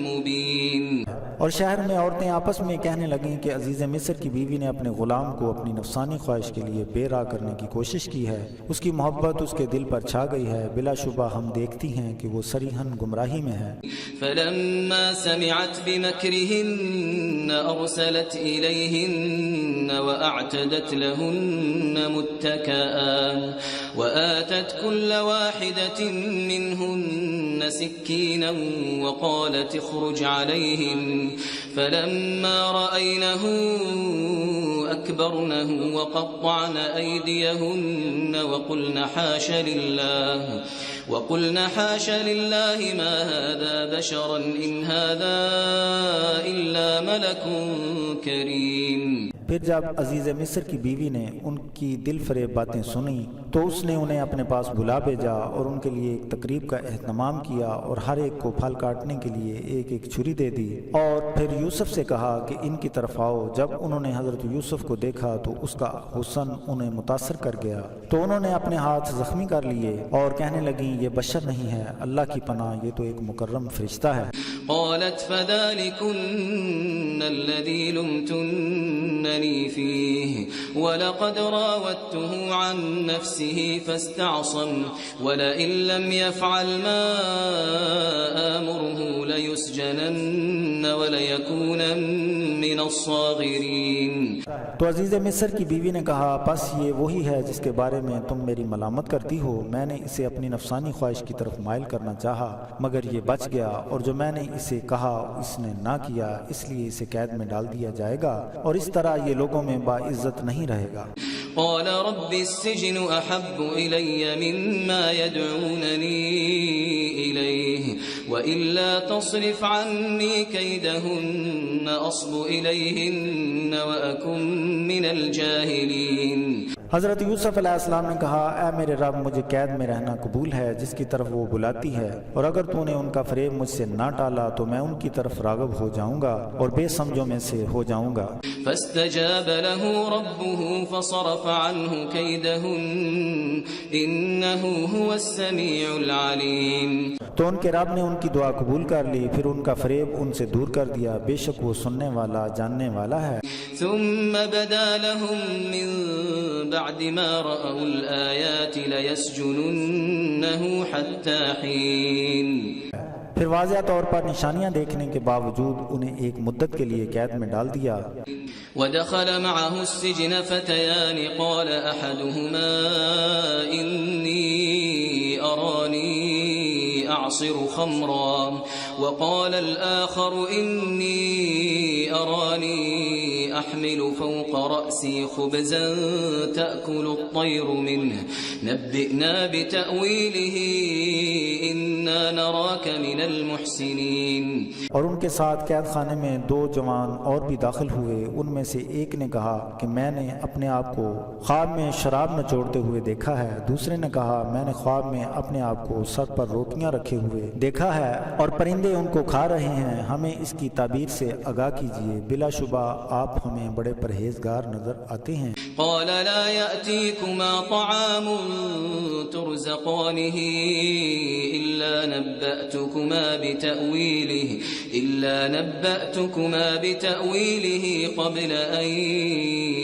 مبين. اور شہر میں عورتیں آپس میں کہنے لگیں کہ عزیز مصر کی بیوی نے اپنے غلام کو اپنی نفسانی خواہش کے لیے بے راہ کرنے کی کوشش کی ہے، اس کی محبت اس کے دل پر چھا گئی ہے، بلا شبہ ہم دیکھتی ہیں کہ وہ صریحاً گمراہی میں ہے. فلما سمعت بمكرهن أرسلت إليهن وأعتدت لهن متكئا وآتت كل واحدة منهن سكينا وقالت اخرج عليهم فلما رأينه أكبرنه وقطعن أيديهن وقلن حاش لله ما هذا بشرا إن هذا إلا ملك كريم. پھر جب عزیز مصر کی بیوی نے ان کی دل فریب باتیں سنی تو اس نے انہیں اپنے پاس بلا بھیجا اور ان کے لیے ایک تقریب کا اہتمام کیا اور ہر ایک کو پھل کاٹنے کے لیے ایک ایک چھری دے دی. اور پھر یوسف سے کہا کہ ان کی طرف آؤ. جب انہوں نے حضرت یوسف کو دیکھا تو اس کا حسن انہیں متاثر کر گیا تو انہوں نے اپنے ہاتھ زخمی کر لیے اور کہنے لگیں یہ بشر نہیں ہے، اللہ کی پناہ یہ تو ایک مکرم فرشتہ ہے. قالت فذلكن الذي لمتنني فيه ولقد راودته عن نفسه فاستعصم ولئن لم يفعل ما آمره ليسجنن وليكون من الصاغرين. تو عزیز مصر کی بیوی نے کہا پس یہ وہی ہے جس کے بارے میں تم میری ملامت کرتی ہو. میں نے اسے اپنی نفسانی خواہش کی طرف مائل کرنا چاہا مگر یہ بچ گیا، اور جو میں نے اسے کہا اس نے نہ کیا، اس لیے اسے قید میں ڈال دیا جائے گا اور اس طرح یہ لوگوں میں باعزت نہیں رہے گا. قال رب السجن احب الي مما يدعونني اليه والا تصرف عني كيدهن اصب اليهن واكن من الجاهلين. حضرت یوسف علیہ السلام نے کہا اے میرے رب مجھے قید میں رہنا قبول ہے جس کی طرف وہ بلاتی ہے، اور اگر تو نے ان کا فریب مجھ سے نہ ٹالا تو میں ان کی طرف راغب ہو جاؤں گا اور بے سمجھوں میں سے ہو جاؤں گا. فاستجاب له ربه فصرف عنه كيدهن انه هو السميع العليم. تو ان کے رب نے ان کی دعا قبول کر لی، پھر ان کا فریب ان سے دور کر دیا، بے شک وہ سننے والا جاننے والا ہے. ثم بدا لهم من بعد ما رأوا الآيات ليسجننه حتى حين. پھر واضح طور پر نشانیاں دیکھنے کے باوجود انہیں ایک مدت کے لیے قید میں ڈال دیا. ودخل معه السجن فتيان قال أحدهما إني أراني أعصر خمرا وقال الآخر إني أراني أحمل فوق رأسي خبزا تأكل الطير منه نبئنا بتأويله إنا نراك من المحسنين. اور ان کے ساتھ قید خانے میں دو جوان اور بھی داخل ہوئے. ان میں سے ایک نے کہا کہ میں نے اپنے آپ کو خواب میں شراب نچوڑتے ہوئے دیکھا ہے. دوسرے نے کہا میں نے خواب میں اپنے آپ کو سر پر روٹیاں رکھے ہوئے دیکھا ہے اور پرندے ان کو کھا رہے ہیں. ہمیں اس کی تعبیر سے آگاہ کیجیے، بلا شبہ آپ ہمیں بڑے پرہیزگار نظر آتے ہیں. قال لا يأتيكما طعام ترزقانه إلا نبأتكما بتأويله قبل أن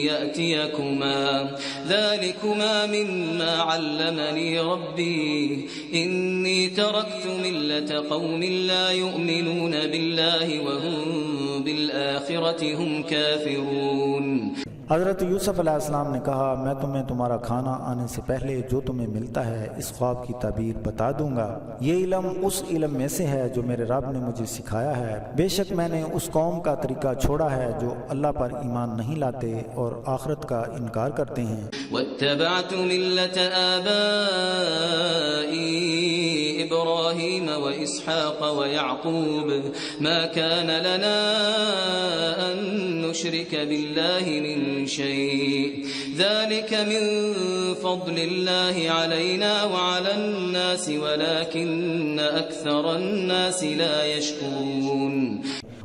يأتيكما ذلكما مما علمني ربي إني تركت ملة قوم لا يؤمنون بالله وهم بالآخرة هم كافرون. حضرت یوسف علیہ السلام نے کہا میں تمہیں تمہارا کھانا آنے سے پہلے جو تمہیں ملتا ہے اس خواب کی تعبیر بتا دوں گا. یہ علم اس علم میں سے ہے جو میرے رب نے مجھے سکھایا ہے. بے شک میں نے اس قوم کا طریقہ چھوڑا ہے جو اللہ پر ایمان نہیں لاتے اور آخرت کا انکار کرتے ہیں. واتبعت ملة آبائي إبراهيم وإسحاق ويعقوب ما كان لنا أن نشرك بالله من شيء ذلك من فضل الله علينا وعلى الناس ولكن أكثر الناس لا يشكرون.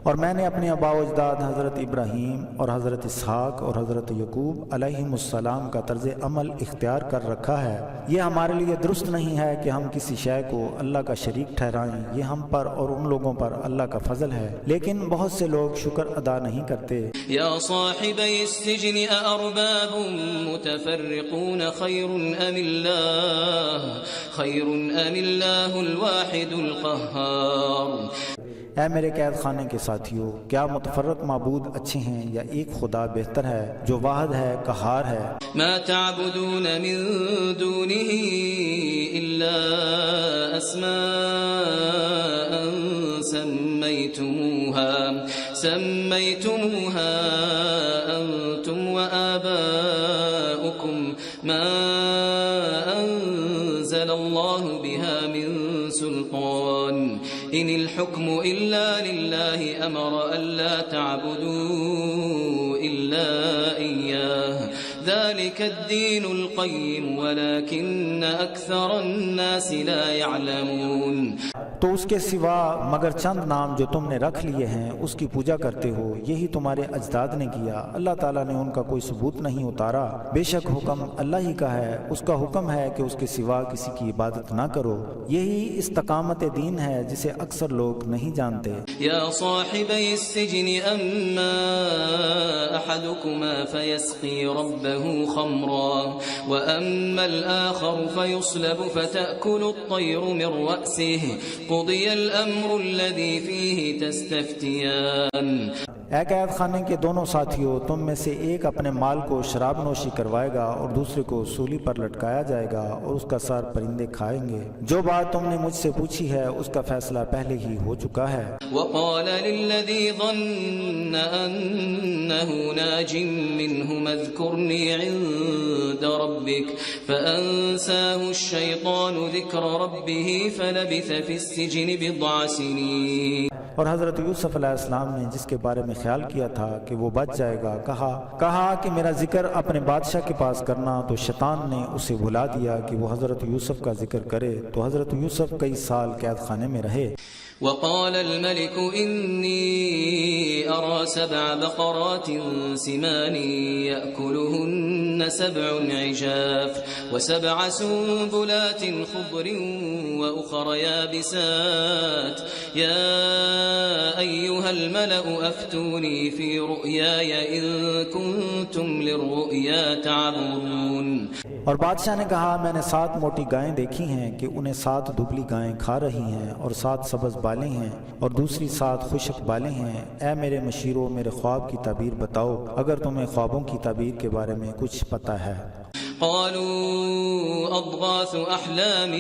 اور میں نے اپنے آباء و اجداد حضرت ابراہیم اور حضرت اسحاق اور حضرت یعقوب علیہم السلام کا طرز عمل اختیار کر رکھا ہے. یہ ہمارے لیے درست نہیں ہے کہ ہم کسی شے کو اللہ کا شریک ٹھہرائیں. یہ ہم پر اور ان لوگوں پر اللہ کا فضل ہے لیکن بہت سے لوگ شکر ادا نہیں کرتے. یا صاحبی السجن أأرباب متفرقون خیر ام اللہ الواحد القہار. اے میرے قید خانے کے ساتھیوں، کیا متفرق معبود اچھے ہیں یا ایک خدا بہتر ہے جو واحد ہے، قہار ہے. ما تعبدون من دونه الا اسماء سميتموها انتم وآباؤكم ما انزل الله بها من سلطان إن الحكم إلا لله أمر ألا تعبدوا إلا إياه ذلك الدين القيم ولكن أكثر الناس لا يعلمون. تو اس کے سوا مگر چند نام جو تم نے رکھ لیے ہیں اس کی پوجا کرتے ہو، یہی تمہارے اجداد نے کیا. اللہ تعالیٰ نے ان کا کوئی ثبوت نہیں اتارا. بے شک حکم اللہ ہی کا ہے. اس کا حکم ہے کہ اس کے سوا کسی کی عبادت نہ کرو. یہی استقامت دین ہے جسے اکثر لوگ نہیں جانتے. یا صاحبی السجن اما احدكما فيسقي ربه خمرا واما الاخر فيصلب فتأكل الطير من رأسه قضي الامر الذي فيه تستفتيان. اے قید خانے کے دونوں ساتھیوں، تم میں سے ایک اپنے مال کو شراب نوشی کروائے گا اور دوسرے کو سولی پر لٹکایا جائے گا اور اس کا سر پرندے کھائیں گے. جو بات تم نے مجھ سے پوچھی ہے اس کا فیصلہ پہلے ہی ہو چکا ہے. وقال للذي ظن انه ناج منهما اذكرني عند ربك فانساه الشيطان ذكر ربه فلبث في السجن بضع سنين. اور حضرت یوسف علیہ السلام نے جس کے بارے میں خیال کیا تھا کہ وہ بچ جائے گا کہا کہ میرا ذکر اپنے بادشاہ کے پاس کرنا. تو شیطان نے اسے بھلا دیا کہ وہ حضرت یوسف کا ذکر کرے. تو حضرت یوسف کئی سال قید خانے میں رہے. وقال الملك إني أرى 7 بقرات سمان يأكلهن 7 عجاف و7 سنبلات خضر وأخر يابسات يا أيها الملأ أفتوني في رؤياي إن كنتم للرؤيا تعبرون. اور بادشاہ نے کہا میں نے 7 موٹی گائیں دیکھی ہیں کہ انہیں 7 دبلی گائیں کھا رہی ہیں اور 7 سبز بالیں ہیں اور دوسری 7 خشک بالیں ہیں. اے میرے مشیرو، میرے خواب کی تعبیر بتاؤ اگر تمہیں خوابوں کی تعبیر کے بارے میں کچھ پتہ ہے. قالوا أضغاث أحلام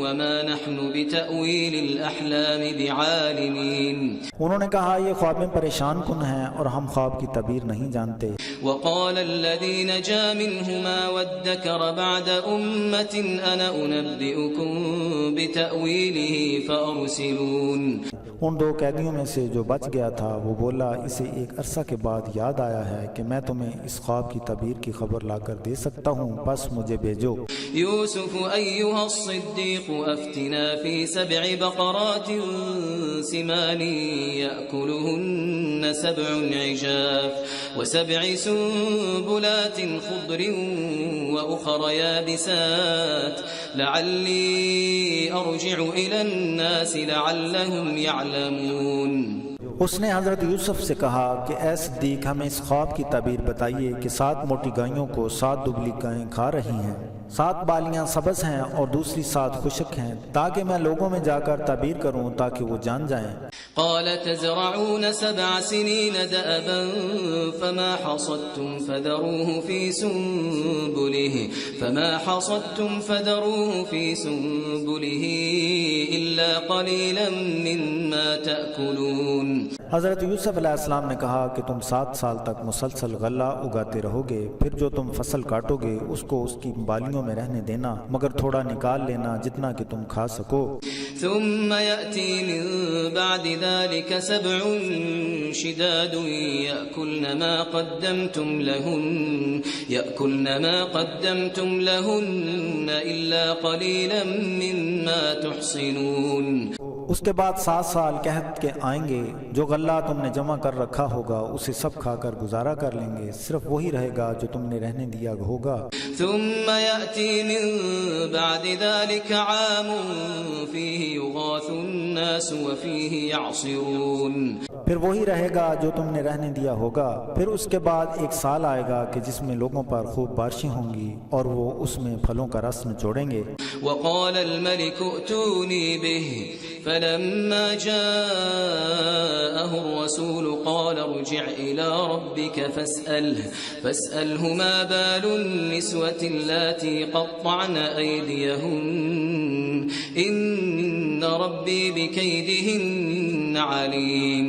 وما نحن بتأويل الأحلام بعالمين. انہوں نے کہا یہ خوابیں پریشان کن ہیں اور ہم خواب کی تعبیر نہیں جانتے. وقال الذي نجا منهما وادكر بعد أمة أنا أنبئكم بتأويله فأرسلون. ان 2 قیدیوں میں سے جو بچ گیا تھا وہ بولا اسے ایک عرصہ کے بعد یاد آیا ہے کہ میں تمہیں اس خواب کی تعبیر کی خبر لا کر دے سکتا ہوں، بس مجھے بھیجو. يوسف أيها الصديق أفتنا في 7 بقرات سمان يأكلهن 7 عجاف و7 سنبلات خضر وأخر يابسات لعلي أرجع إلى الناس لعلهم يعلمون. اس نے حضرت یوسف سے کہا کہ اے صدیق ہمیں اس خواب کی تعبیر بتائیے کہ 7 موٹی گائیوں کو 7 دبلی گائیں کھا رہی ہیں، 7 بالیاں سبز ہیں اور دوسری 7 خشک ہیں، تاکہ میں لوگوں میں جا کر تعبیر کروں تاکہ وہ جان جائیں. قال تزرعون 7 سنين دأبا فما حصدتم فذروه في سنبله إلا قليلا مما تأكلون. حضرت یوسف علیہ السلام نے کہا کہ تم 7 سال تک مسلسل غلہ اگاتے رہو گے، پھر جو تم فصل کاٹو گے اس کو اس کی بالیوں میں رہنے دینا، مگر تھوڑا نکال لینا جتنا کہ تم کھا سکو. ثم يأتي من بعد ذلك 7 شداد يأكلن ما قدمتم لهن إلا قليلا مما تحصنون. اس کے بعد 7 سال قحط کے آئیں گے، جو غلہ تم نے جمع کر رکھا ہوگا اسے سب کھا کر گزارا کر لیں گے، صرف وہی رہے گا جو تم نے رہنے دیا ہوگا. ثم يأتي من بعد ذلك عام فيه يغاث الناس وفيه يعصرون. پھر وہی رہے گا جو تم نے رہنے دیا ہوگا. پھر اس کے بعد 1 سال آئے گا کہ جس میں لوگوں پر خوب بارشیں ہوں گی اور وہ اس میں پھلوں کا رس نچوڑیں گے. وقال الملك ائتوني به فلما جاءه الرسول قال ارجع إلى ربك فاسأله ما بال النسوة اللاتي قطعن أيديهن إن ربي بكيدهن عليم.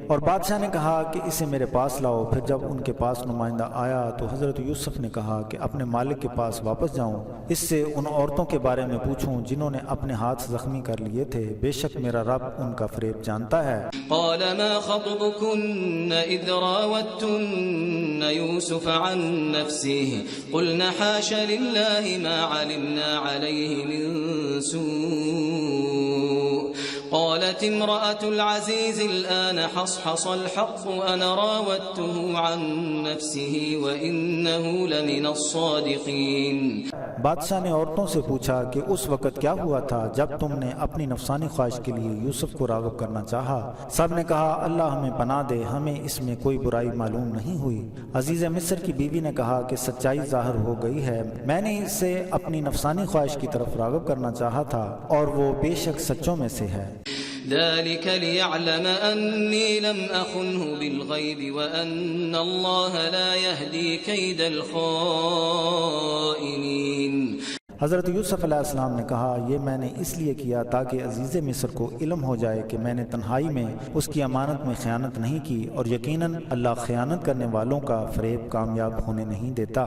اور بادشاہ نے کہا کہ اسے میرے پاس لاؤ. پھر جب ان کے پاس نمائندہ آیا تو حضرت یوسف نے کہا کہ اپنے مالک کے پاس واپس جاؤں، اس سے ان عورتوں کے بارے میں پوچھوں جنہوں نے اپنے ہاتھ زخمی کر لیے تھے، بے شک میرا رب ان کا فریب جانتا ہے. قال ما خطبكن إذ راوتن يوسف عن نفسه قلنا حاش لله ما علمنا عليه من سوء قالت امرأة العزيز الآن حصحص الحق أنا راودته عن نفسه وإنه لمن الصادقين. بادشاہ نے عورتوں سے پوچھا کہ اس وقت کیا ہوا تھا جب تم نے اپنی نفسانی خواہش کے لیے یوسف کو راغب کرنا چاہا. سب نے کہا اللہ ہمیں پناہ دے، ہمیں اس میں کوئی برائی معلوم نہیں ہوئی. عزیز مصر کی بیوی نے کہا کہ سچائی ظاہر ہو گئی ہے، میں نے اسے اپنی نفسانی خواہش کی طرف راغب کرنا چاہا تھا اور وہ بے شک سچوں میں سے ہے. ذلك ليعلم أني لم أخنه بالغيب وأن الله لا يهدي كيد الخائنين. حضرت یوسف علیہ السلام نے کہا یہ میں نے اس لیے کیا تاکہ عزیز مصر کو علم ہو جائے کہ میں نے تنہائی میں اس کی امانت میں خیانت نہیں کی، اور یقیناً اللہ خیانت کرنے والوں کا فریب کامیاب ہونے نہیں دیتا.